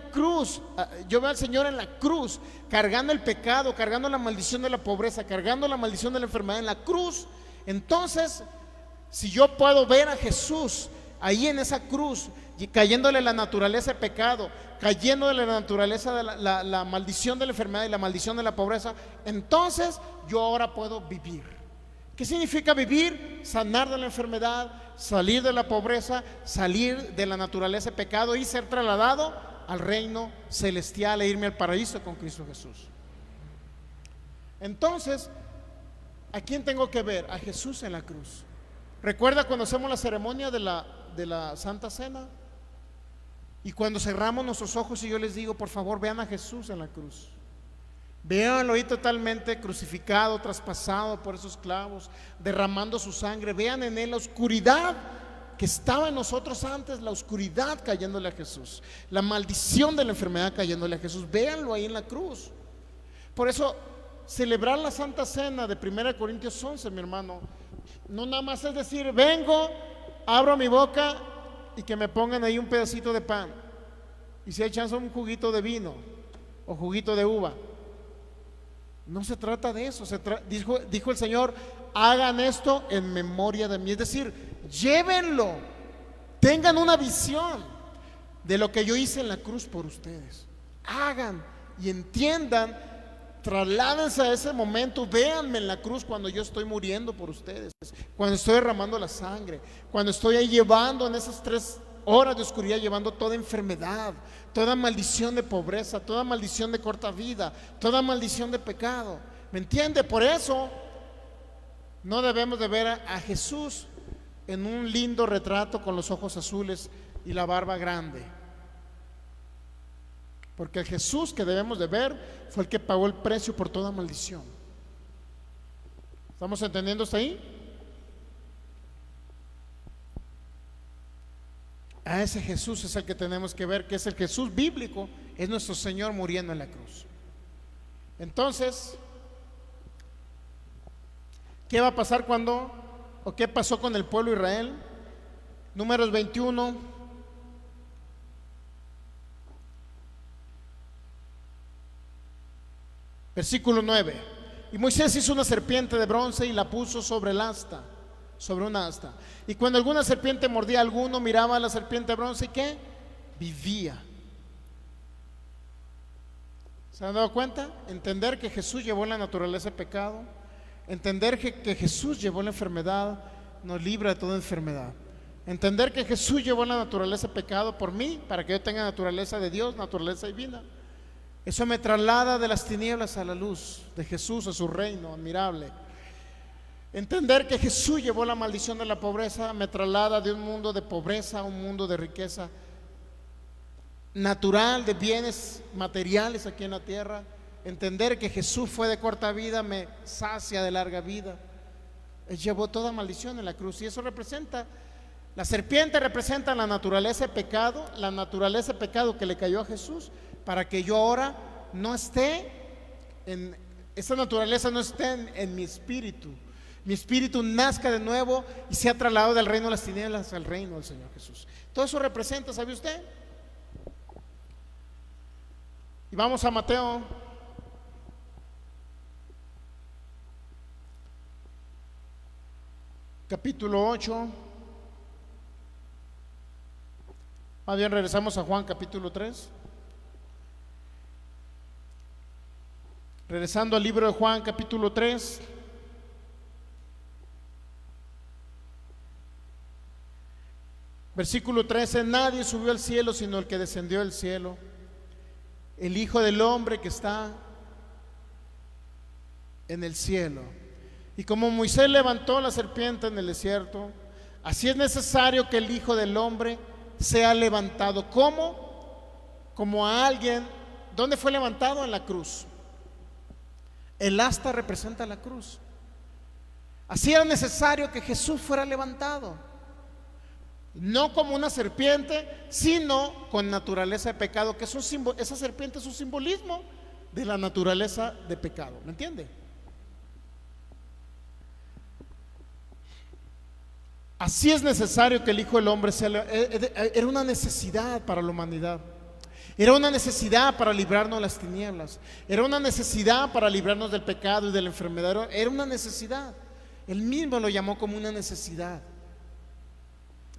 yo veo al Señor en la cruz cargando el pecado, cargando la maldición de la pobreza, cargando la maldición de la enfermedad en la cruz, entonces si yo puedo ver a Jesús ahí en esa cruz y cayéndole la naturaleza de pecado, cayéndole la naturaleza de la maldición de la enfermedad y la maldición de la pobreza, entonces yo ahora puedo vivir. ¿Qué significa vivir? Sanar de la enfermedad, salir de la pobreza, salir de la naturaleza de pecado y ser trasladado al reino celestial e irme al paraíso con Cristo Jesús. Entonces, ¿a quién tengo que ver? A Jesús en la cruz. ¿Recuerda cuando hacemos la ceremonia de la Santa Cena? Y cuando cerramos nuestros ojos y yo les digo, por favor, vean a Jesús en la cruz. Véanlo ahí totalmente crucificado, traspasado por esos clavos, derramando su sangre. Vean en él la oscuridad que estaba en nosotros antes, la oscuridad cayéndole a Jesús, la maldición de la enfermedad cayéndole a Jesús. Véanlo ahí en la cruz. Por eso, celebrar la Santa Cena de 1 Corintios 11, mi hermano, no nada más es decir, vengo, abro mi boca y que me pongan ahí un pedacito de pan, y si hay chance un juguito de vino o juguito de uva. No se trata de eso. Dijo el Señor, hagan esto en memoria de mí. Es decir, llévenlo, tengan una visión de lo que yo hice en la cruz por ustedes. Hagan y entiendan, trasládense a ese momento, véanme en la cruz cuando yo estoy muriendo por ustedes, cuando estoy derramando la sangre, cuando estoy ahí llevando en esas 3 horas de oscuridad, llevando toda enfermedad, toda maldición de pobreza, toda maldición de corta vida, toda maldición de pecado. ¿Me entiende? Por eso no debemos de ver a Jesús en un lindo retrato con los ojos azules y la barba grande, porque el Jesús que debemos de ver fue el que pagó el precio por toda maldición. ¿Estamos entendiendo hasta ahí? A ese Jesús es el que tenemos que ver, que es el Jesús bíblico, es nuestro Señor muriendo en la cruz. Entonces, ¿qué va a pasar o qué pasó con el pueblo de Israel? Números 21, versículo 9. Y Moisés hizo una serpiente de bronce y la puso sobre un asta. Y cuando alguna serpiente mordía a alguno, miraba a la serpiente de bronce y ¿qué? Vivía. ¿Se han dado cuenta? Entender que Jesús llevó la naturaleza de pecado, entender que Jesús llevó la enfermedad, nos libra de toda enfermedad. Entender que Jesús llevó la naturaleza de pecado por mí, para que yo tenga naturaleza de Dios, naturaleza divina. Eso me traslada de las tinieblas a la luz de Jesús, a su reino admirable. Entender que Jesús llevó la maldición de la pobreza me traslada de un mundo de pobreza a un mundo de riqueza natural, de bienes materiales aquí en la tierra. Entender que Jesús fue de corta vida me sacia de larga vida. Él llevó toda maldición en la cruz, y eso representa, la serpiente representa la naturaleza de pecado, que le cayó a Jesús, para que yo ahora no esté esa naturaleza no esté en mi espíritu. Mi espíritu nazca de nuevo y sea trasladado del reino de las tinieblas al reino del Señor Jesús. Todo eso representa, ¿sabe usted? Y vamos a Mateo capítulo 8. Más bien regresamos a Juan capítulo 3. Regresando al libro de Juan capítulo 3. Versículo 13, nadie subió al cielo sino el que descendió del cielo, el Hijo del Hombre que está en el cielo. Y como Moisés levantó la serpiente en el desierto, así es necesario que el Hijo del Hombre sea levantado. ¿Cómo? Como a alguien. ¿Dónde fue levantado? En la cruz. El asta representa la cruz. Así era necesario que Jesús fuera levantado. No como una serpiente, sino con naturaleza de pecado, que esa serpiente es un simbolismo de la naturaleza de pecado. ¿Me entiende? Así es necesario que el Hijo del Hombre sea. Era una necesidad para la humanidad. Era una necesidad para librarnos de las tinieblas. Era una necesidad para librarnos del pecado y de la enfermedad. Era una necesidad. Él mismo lo llamó como una necesidad.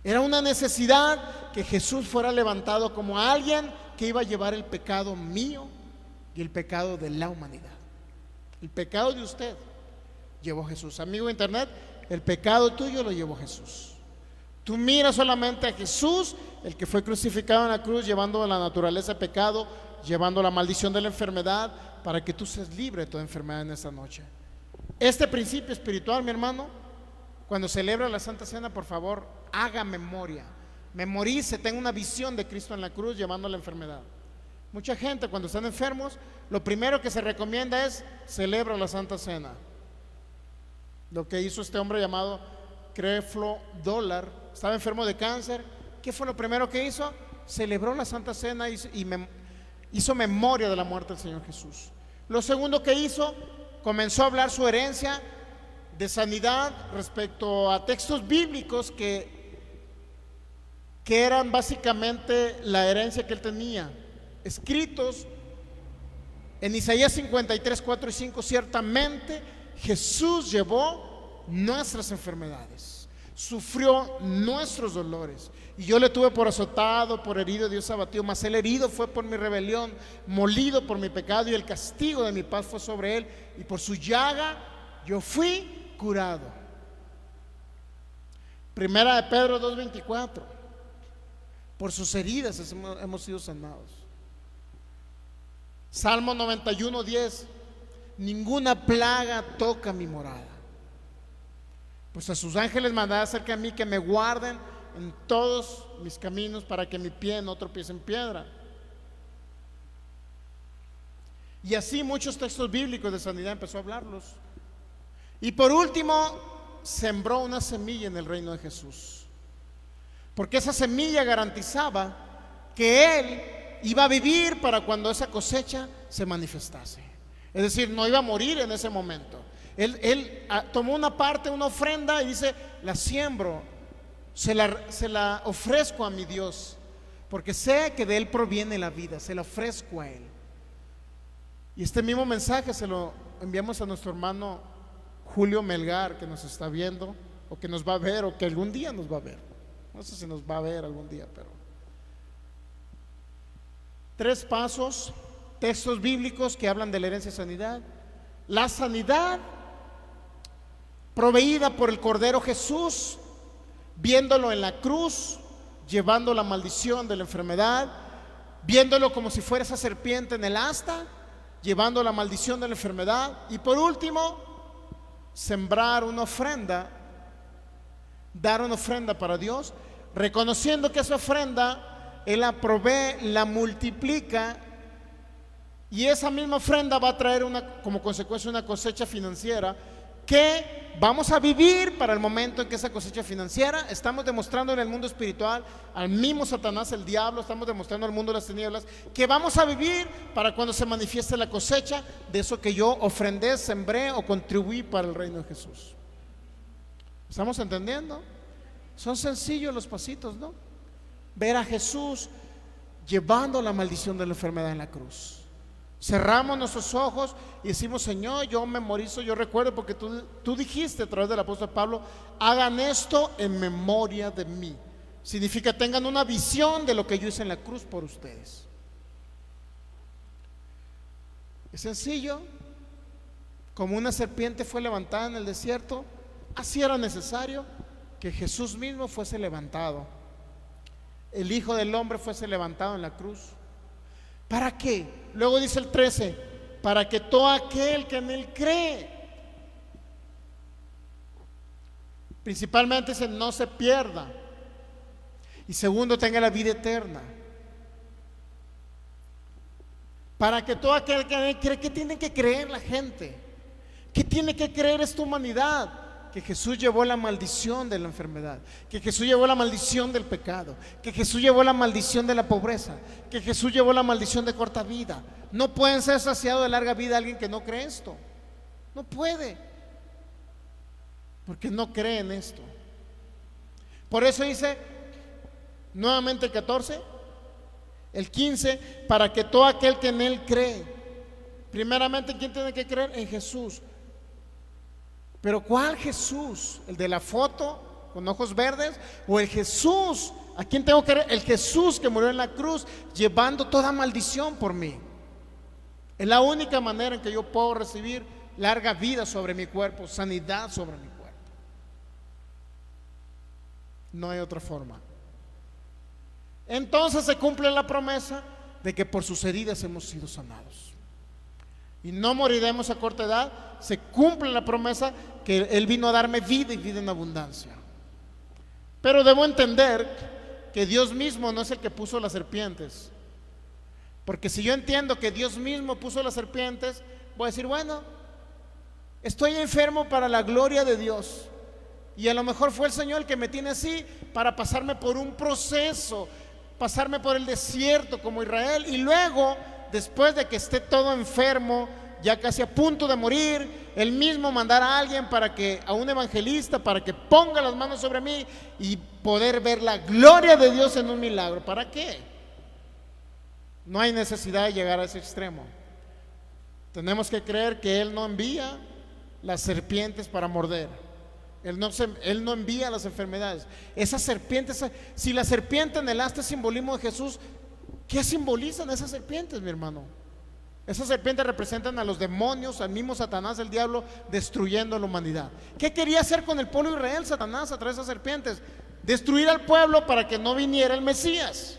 Era una necesidad que Jesús fuera levantado como alguien que iba a llevar el pecado mío y el pecado de la humanidad. El pecado de usted llevó Jesús. Amigo de internet, el pecado tuyo lo llevó Jesús. Tú miras solamente a Jesús, el que fue crucificado en la cruz, llevando la naturaleza de pecado, llevando la maldición de la enfermedad, para que tú seas libre de toda enfermedad en esta noche. Este principio espiritual, mi hermano, cuando celebra la Santa Cena, por favor, haga memoria, memorice, tenga una visión de Cristo en la cruz llevando la enfermedad. Mucha gente cuando están enfermos, lo primero que se recomienda es celebra la Santa Cena. Lo que hizo este hombre llamado Creflo Dollar, estaba enfermo de cáncer. ¿Qué fue lo primero que hizo? Celebró la Santa Cena y hizo memoria de la muerte del Señor Jesús. Lo segundo que hizo, comenzó a hablar su herencia de sanidad respecto a textos bíblicos que eran básicamente la herencia que él tenía, escritos en Isaías 53, 4 y 5. Ciertamente Jesús llevó nuestras enfermedades, sufrió nuestros dolores, y yo le tuve por azotado, por herido, Dios abatió, mas el herido fue por mi rebelión, molido por mi pecado, y el castigo de mi paz fue sobre él, y por su llaga yo fui curado. Primera de Pedro 2:24, por sus heridas hemos sido sanados. Salmo 91:10, ninguna plaga toca mi morada, pues a sus ángeles mandará cerca de mí que me guarden en todos mis caminos, para que mi pie no tropiece en piedra. Y así muchos textos bíblicos de sanidad empezó a hablarlos. Y por último, sembró una semilla en el reino de Jesús, porque esa semilla garantizaba que él iba a vivir para cuando esa cosecha se manifestase. Es decir, no iba a morir en ese momento. Él tomó una parte, una ofrenda, y dice, la siembro, se la ofrezco a mi Dios, porque sé que de él proviene la vida, se la ofrezco a él. Y este mismo mensaje se lo enviamos a nuestro hermano Julio Melgar, que nos está viendo, o que nos va a ver, o que algún día nos va a ver. No sé si nos va a ver algún día, pero 3 pasos, textos bíblicos que hablan de la herencia de sanidad. La sanidad proveída por el Cordero Jesús, viéndolo en la cruz, llevando la maldición de la enfermedad, viéndolo como si fuera esa serpiente en el asta, llevando la maldición de la enfermedad. Y por último, sembrar una ofrenda, dar una ofrenda para Dios, reconociendo que esa ofrenda Él la provee, la multiplica, y esa misma ofrenda va a traer como consecuencia una cosecha financiera que vamos a vivir para el momento en que esa cosecha financiera. Estamos demostrando en el mundo espiritual al mismo Satanás, el diablo, estamos demostrando al mundo de las tinieblas que vamos a vivir para cuando se manifieste la cosecha de eso que yo ofrendé, sembré o contribuí para el reino de Jesús. ¿Estamos entendiendo? Son sencillos los pasitos, ¿no? Ver a Jesús llevando la maldición de la enfermedad en la cruz. Cerramos nuestros ojos y decimos, Señor, yo memorizo, yo recuerdo, porque tú dijiste a través del apóstol Pablo, hagan esto en memoria de mí. Significa, tengan una visión de lo que yo hice en la cruz por ustedes. Es sencillo. Como una serpiente fue levantada en el desierto, así era necesario que Jesús mismo fuese levantado, el Hijo del Hombre fuese levantado en la cruz. ¿Para qué? Luego dice el 13, para que todo aquel que en él cree, principalmente dice, no se pierda, y segundo, tenga la vida eterna. Para que todo aquel que en él cree, ¿qué tiene que creer la gente? ¿Qué tiene que creer esta humanidad? Que Jesús llevó la maldición de la enfermedad, que Jesús llevó la maldición del pecado, que Jesús llevó la maldición de la pobreza, que Jesús llevó la maldición de corta vida. No pueden ser saciados de larga vida alguien que no cree esto. No puede, porque no cree en esto. Por eso dice nuevamente el 14, el 15, para que todo aquel que en él cree. Primeramente, ¿quién tiene que creer? En Jesús. Pero ¿cuál Jesús? ¿El de la foto con ojos verdes? ¿O el Jesús? ¿A quién tengo que creer? El Jesús que murió en la cruz llevando toda maldición por mí. Es la única manera en que yo puedo recibir larga vida sobre mi cuerpo, sanidad sobre mi cuerpo. No hay otra forma. Entonces se cumple la promesa de que por sus heridas hemos sido sanados. Y no moriremos a corta edad. Se cumple la promesa que Él vino a darme vida y vida en abundancia. Pero debo entender que Dios mismo no es el que puso las serpientes. Porque si yo entiendo que Dios mismo puso las serpientes, voy a decir, bueno, estoy enfermo para la gloria de Dios. Y a lo mejor fue el Señor el que me tiene así para pasarme por un proceso, pasarme por el desierto como Israel, y luego, después de que esté todo enfermo, ya casi a punto de morir, Él mismo mandar a alguien a un evangelista, para que ponga las manos sobre mí y poder ver la gloria de Dios en un milagro. ¿Para qué? No hay necesidad de llegar a ese extremo. Tenemos que creer que Él no envía las serpientes para morder. Él no envía las enfermedades. Esas serpientes, si la serpiente en el asta es simbolismo de Jesús, ¿qué simbolizan esas serpientes, mi hermano? Esas serpientes representan a los demonios, al mismo Satanás, el diablo, destruyendo a la humanidad. ¿Qué quería hacer con el pueblo de Israel Satanás a través de esas serpientes? Destruir al pueblo para que no viniera el Mesías.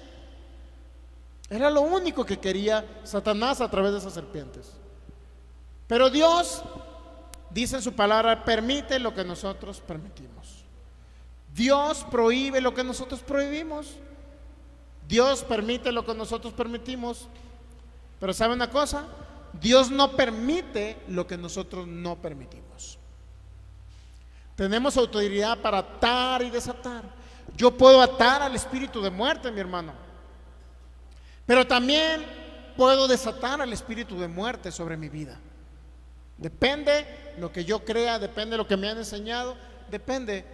Era lo único que quería Satanás a través de esas serpientes. Pero Dios dice en su palabra, permite lo que nosotros permitimos. Dios prohíbe lo que nosotros prohibimos. Dios permite lo que nosotros permitimos. Pero ¿sabe una cosa? Dios no permite lo que nosotros no permitimos. Tenemos autoridad para atar y desatar. Yo puedo atar al espíritu de muerte, mi hermano, pero también puedo desatar al espíritu de muerte sobre mi vida. Depende lo que yo crea, depende lo que me han enseñado, depende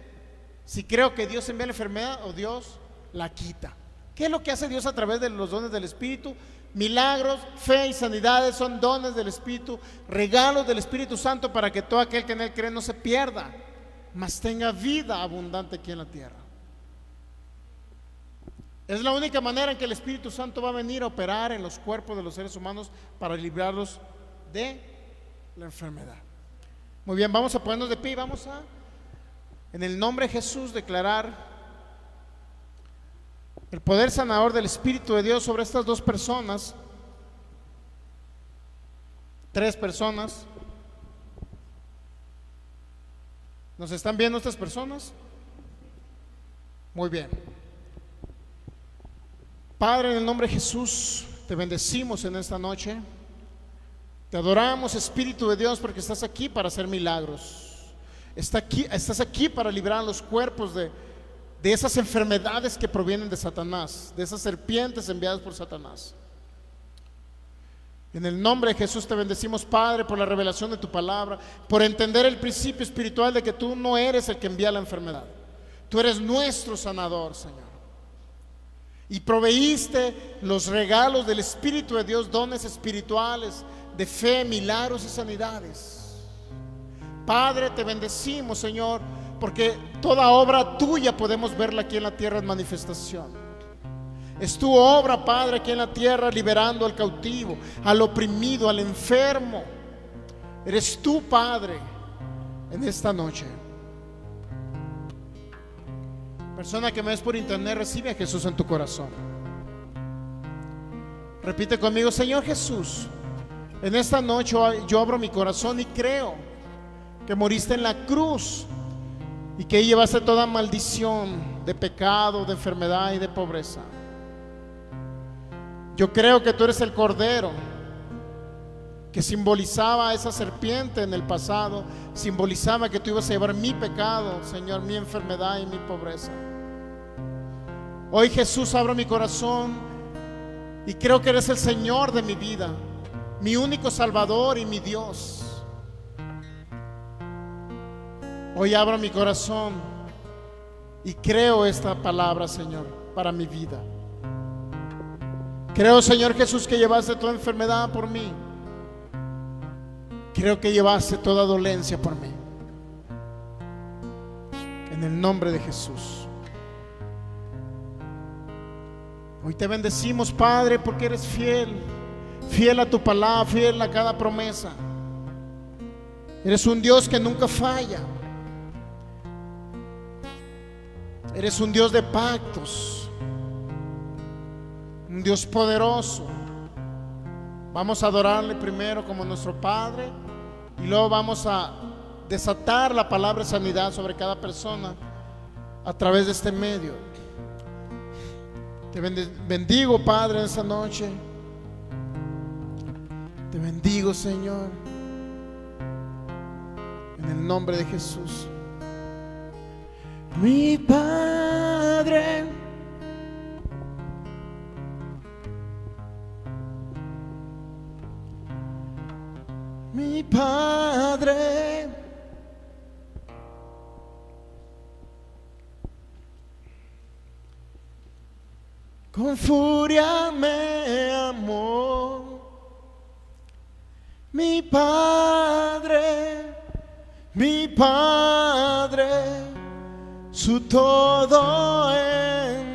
si creo que Dios envía la enfermedad o Dios la quita. ¿Qué es lo que hace Dios a través de los dones del Espíritu? Milagros, fe y sanidades son dones del Espíritu, regalos del Espíritu Santo para que todo aquel que en Él cree no se pierda, mas tenga vida abundante aquí en la tierra. Es la única manera en que el Espíritu Santo va a venir a operar en los cuerpos de los seres humanos para librarlos de la enfermedad. Muy bien, vamos a ponernos de pie y vamos a, en el nombre de Jesús, declarar el poder sanador del Espíritu de Dios sobre estas dos personas, tres personas. ¿Nos están viendo estas personas? Muy bien. Padre, en el nombre de Jesús, te bendecimos en esta noche. Te adoramos, Espíritu de Dios, porque estás aquí para hacer milagros. Estás aquí para librar a los cuerpos de esas enfermedades que provienen de Satanás, de esas serpientes enviadas por Satanás. En el nombre de Jesús te bendecimos, Padre, por la revelación de tu palabra, por entender el principio espiritual de que tú no eres el que envía la enfermedad. Tú eres nuestro sanador, Señor. Y proveíste los regalos del Espíritu de Dios, dones espirituales de fe, milagros y sanidades. Padre, te bendecimos, Señor, porque toda obra tuya podemos verla aquí en la tierra en manifestación. Es tu obra, Padre, aquí en la tierra, liberando al cautivo, al oprimido, al enfermo. Eres tú, Padre, en esta noche. Persona que me ves por internet, recibe a Jesús en tu corazón. Repite conmigo: Señor Jesús, en esta noche yo abro mi corazón y creo que moriste en la cruz y que llevaste toda maldición de pecado, de enfermedad y de pobreza. Yo creo que tú eres el Cordero que simbolizaba a esa serpiente en el pasado, simbolizaba que tú ibas a llevar mi pecado, Señor, mi enfermedad y mi pobreza. Hoy, Jesús, abro mi corazón y creo que eres el Señor de mi vida, mi único Salvador y mi Dios. Hoy abro mi corazón y creo esta palabra, Señor, para mi vida. Creo, Señor Jesús, que llevaste toda enfermedad por mí. Creo que llevaste toda dolencia por mí. En el nombre de Jesús. Hoy te bendecimos, Padre, porque eres fiel. Fiel a tu palabra, fiel a cada promesa. Eres un Dios que nunca falla. Eres un Dios de pactos, un Dios poderoso. Vamos a adorarle primero como nuestro Padre y luego vamos a desatar la palabra de sanidad sobre cada persona a través de este medio. Te bendigo, Padre, en esta noche. Te bendigo, Señor, en el nombre de Jesús. Mi Padre, mi Padre, con furia me amó. Mi Padre, mi Padre, su todo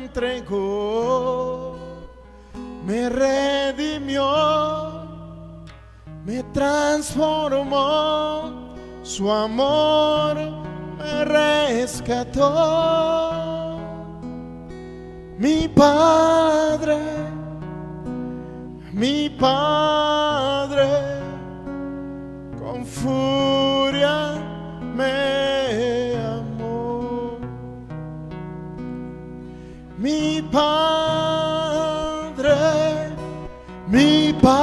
entregó, me redimió, me transformó, su amor me rescató. Mi Padre, mi Padre, con furia me amó. Mi Padre, mi Padre,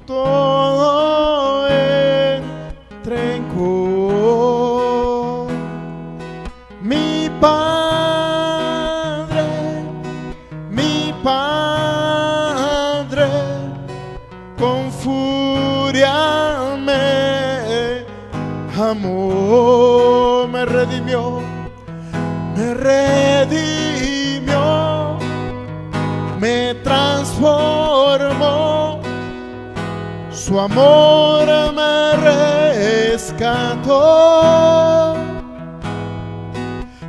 todo entregó. Mi Padre, mi Padre, con furia me amó, me redimió, me transformó, su amor me rescató.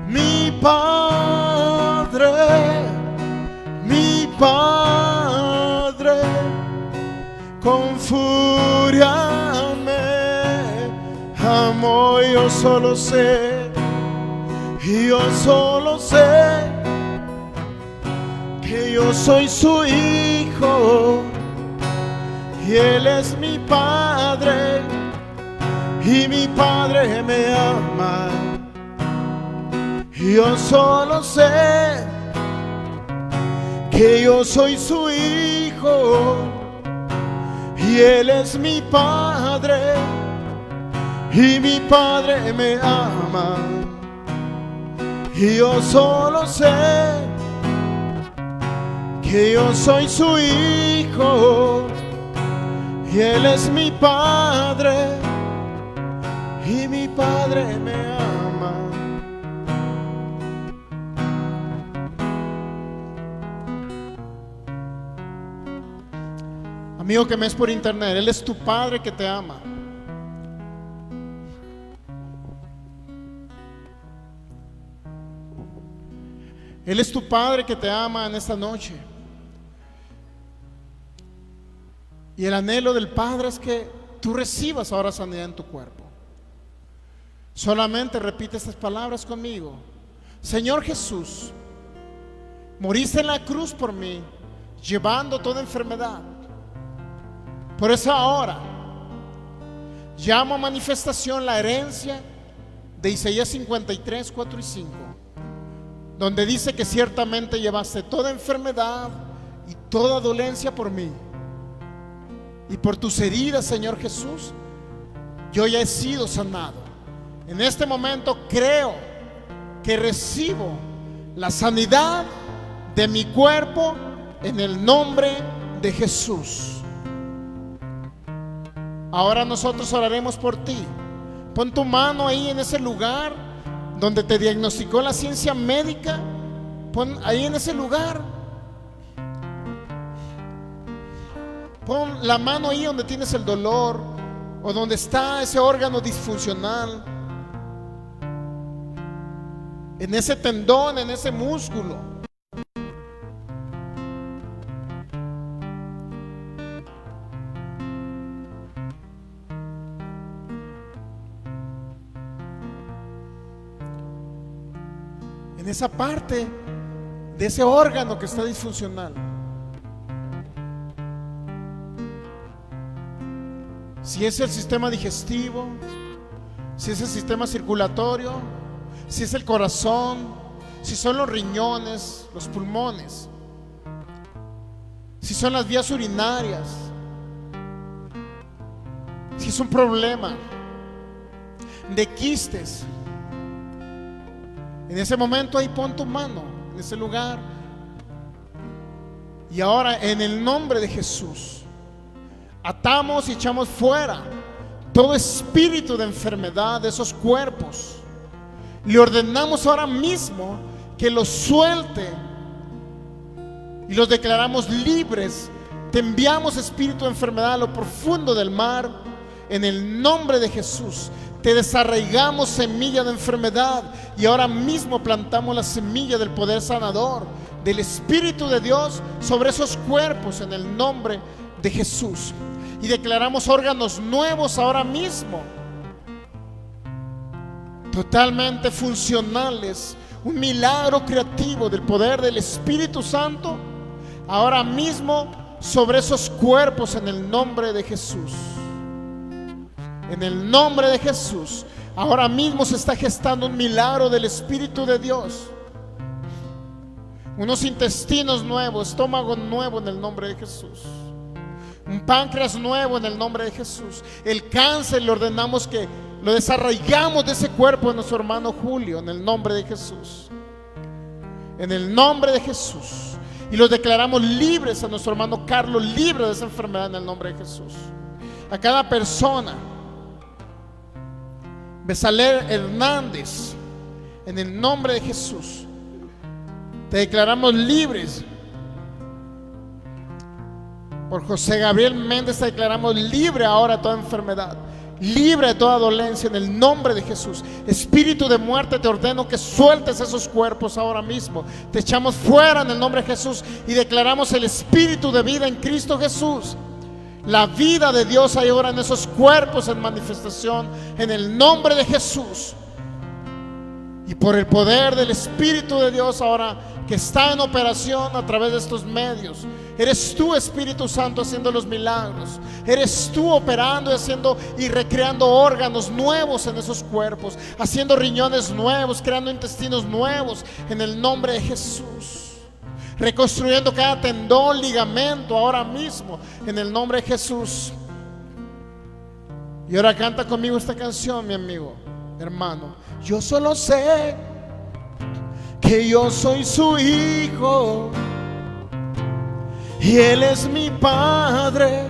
Mi Padre, mi Padre, con furia me amó. Yo solo sé que yo soy su hijo y Él es mi Padre y mi Padre me ama. Yo solo sé que yo soy su hijo y Él es mi Padre y mi Padre me ama. Y yo solo sé que yo soy su hijo y Él es mi Padre y mi Padre me ama. Amigo que me es por internet, Él es tu Padre que te ama. Él es tu Padre que te ama en esta noche. Y el anhelo del Padre es que tú recibas ahora sanidad en tu cuerpo. Solamente repite estas palabras conmigo. Señor Jesús, moriste en la cruz por mí, llevando toda enfermedad. Por eso ahora llamo a manifestación la herencia de Isaías 53, 4 y 5, donde dice que ciertamente llevaste toda enfermedad y toda dolencia por mí. Y por tus heridas, Señor Jesús, yo ya he sido sanado. En este momento creo que recibo la sanidad de mi cuerpo en el nombre de Jesús. Ahora nosotros oraremos por ti. Pon tu mano ahí en ese lugar donde te diagnosticó la ciencia médica. Pon ahí en ese lugar. Pon la mano ahí donde tienes el dolor o donde está ese órgano disfuncional, en ese tendón, en ese músculo. esa parte de ese órgano que está disfuncional. Si es el sistema digestivo, si es el sistema circulatorio, si es el corazón, si son los riñones, los pulmones, si son las vías urinarias, si es un problema de quistes, en ese momento ahí pon tu mano en ese lugar. Y ahora en el nombre de Jesús atamos y echamos fuera todo espíritu de enfermedad de esos cuerpos. Le ordenamos ahora mismo que los suelte y los declaramos libres. Te enviamos, espíritu de enfermedad, a lo profundo del mar en el nombre de Jesús. Te desarraigamos, semilla de enfermedad, y ahora mismo plantamos la semilla del poder sanador del Espíritu de Dios sobre esos cuerpos en el nombre de Jesús. Y declaramos órganos nuevos ahora mismo, totalmente funcionales, un milagro creativo del poder del Espíritu Santo ahora mismo sobre esos cuerpos en el nombre de Jesús. En el nombre de Jesús, ahora mismo se está gestando un milagro del Espíritu de Dios. Unos intestinos nuevos, estómago nuevo en el nombre de Jesús. Un páncreas nuevo en el nombre de Jesús. El cáncer le ordenamos que lo desarraigamos de ese cuerpo de nuestro hermano Julio en el nombre de Jesús. En el nombre de Jesús. Y los declaramos libres a nuestro hermano Carlos, libre de esa enfermedad en el nombre de Jesús. A cada persona. Besaler Hernández, en el nombre de Jesús, te declaramos libres. Por José Gabriel Méndez te declaramos libre ahora de toda enfermedad, libre de toda dolencia en el nombre de Jesús. Espíritu de muerte, te ordeno que sueltes esos cuerpos ahora mismo. Te echamos fuera en el nombre de Jesús y declaramos el espíritu de vida en Cristo Jesús. La vida de Dios hay ahora en esos cuerpos en manifestación en el nombre de Jesús. Y por el poder del Espíritu de Dios ahora que está en operación a través de estos medios, eres tú, Espíritu Santo, haciendo los milagros. Eres tú operando y haciendo y recreando órganos nuevos en esos cuerpos, haciendo riñones nuevos, creando intestinos nuevos en el nombre de Jesús. Reconstruyendo cada tendón, ligamento ahora mismo en el nombre de Jesús. Y ahora canta conmigo esta canción, mi amigo, hermano. Yo solo sé que yo soy su hijo y Él es mi padre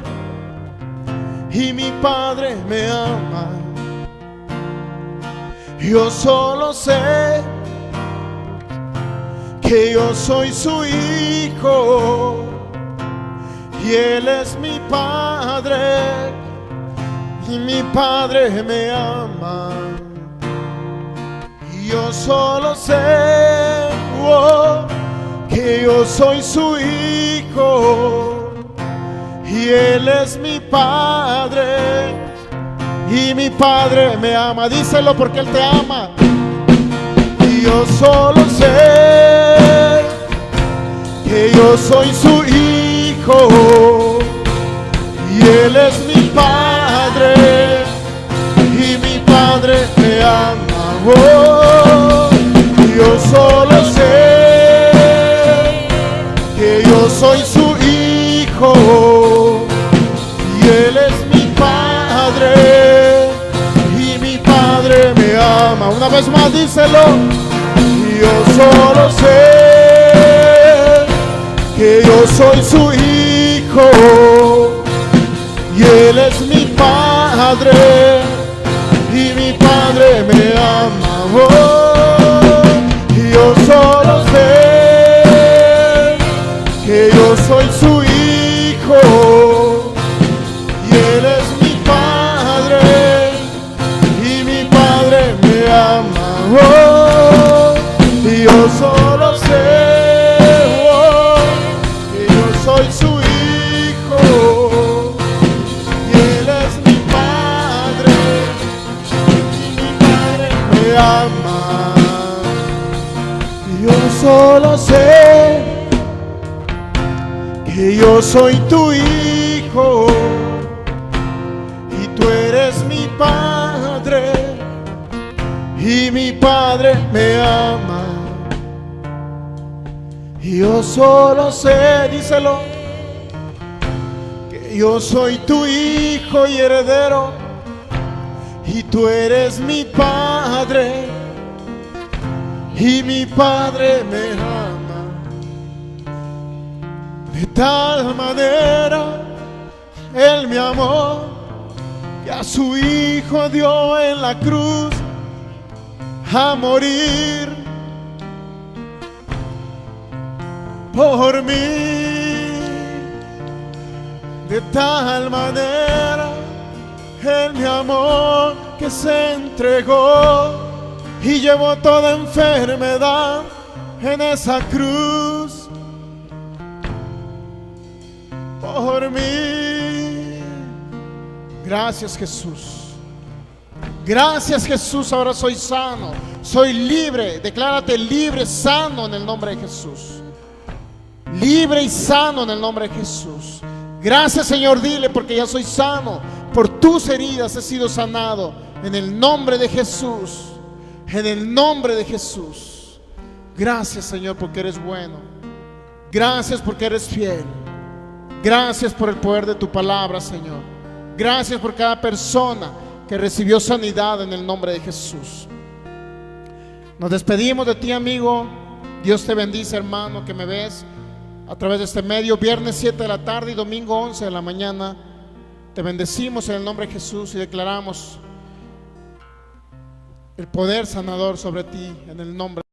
y mi padre me ama. Yo solo sé que yo soy su hijo y Él es mi padre y mi padre me ama. Y yo solo sé que yo soy su hijo y Él es mi padre y mi padre me ama. Díselo porque Él te ama. Y yo solo sé que yo soy su hijo y Él es mi padre y mi padre me ama. Oh, yo solo sé que yo soy su hijo y Él es mi padre y mi padre me ama. Una vez más díselo. Yo solo sé que yo soy su hijo y Él es mi padre y mi padre me ama. Oh, yo solo sé que yo soy su hijo y Él es mi padre y mi padre me ama. Oh, yo solo sé que yo soy su hijo y Él es mi padre y mi padre me ama. que yo soy tu hijo y tú eres mi padre y mi padre me ama. Y yo solo sé, díselo, que yo soy tu hijo y heredero y tú eres mi padre y mi padre me ama. De tal manera Él me amó que a su hijo dio en la cruz a morir por mí. De tal manera Él me amó que se entregó y llevó toda enfermedad en esa cruz por mí. Gracias, Jesús. Gracias, Jesús. Ahora soy sano, soy libre. Declárate libre, sano en el nombre de Jesús. Libre y sano en el nombre de Jesús. Gracias, Señor, dile, porque ya soy sano. Por tus heridas he sido sanado. En el nombre de Jesús. En el nombre de Jesús. Gracias, Señor, porque eres bueno. Gracias porque eres fiel. Gracias por el poder de tu palabra, Señor. Gracias por cada persona que recibió sanidad en el nombre de Jesús. Nos despedimos de ti, amigo. Dios te bendice, hermano, que me ves a través de este medio. Viernes 7 de la tarde y domingo 11 de la mañana. Te bendecimos en el nombre de Jesús y declaramos el poder sanador sobre ti en el nombre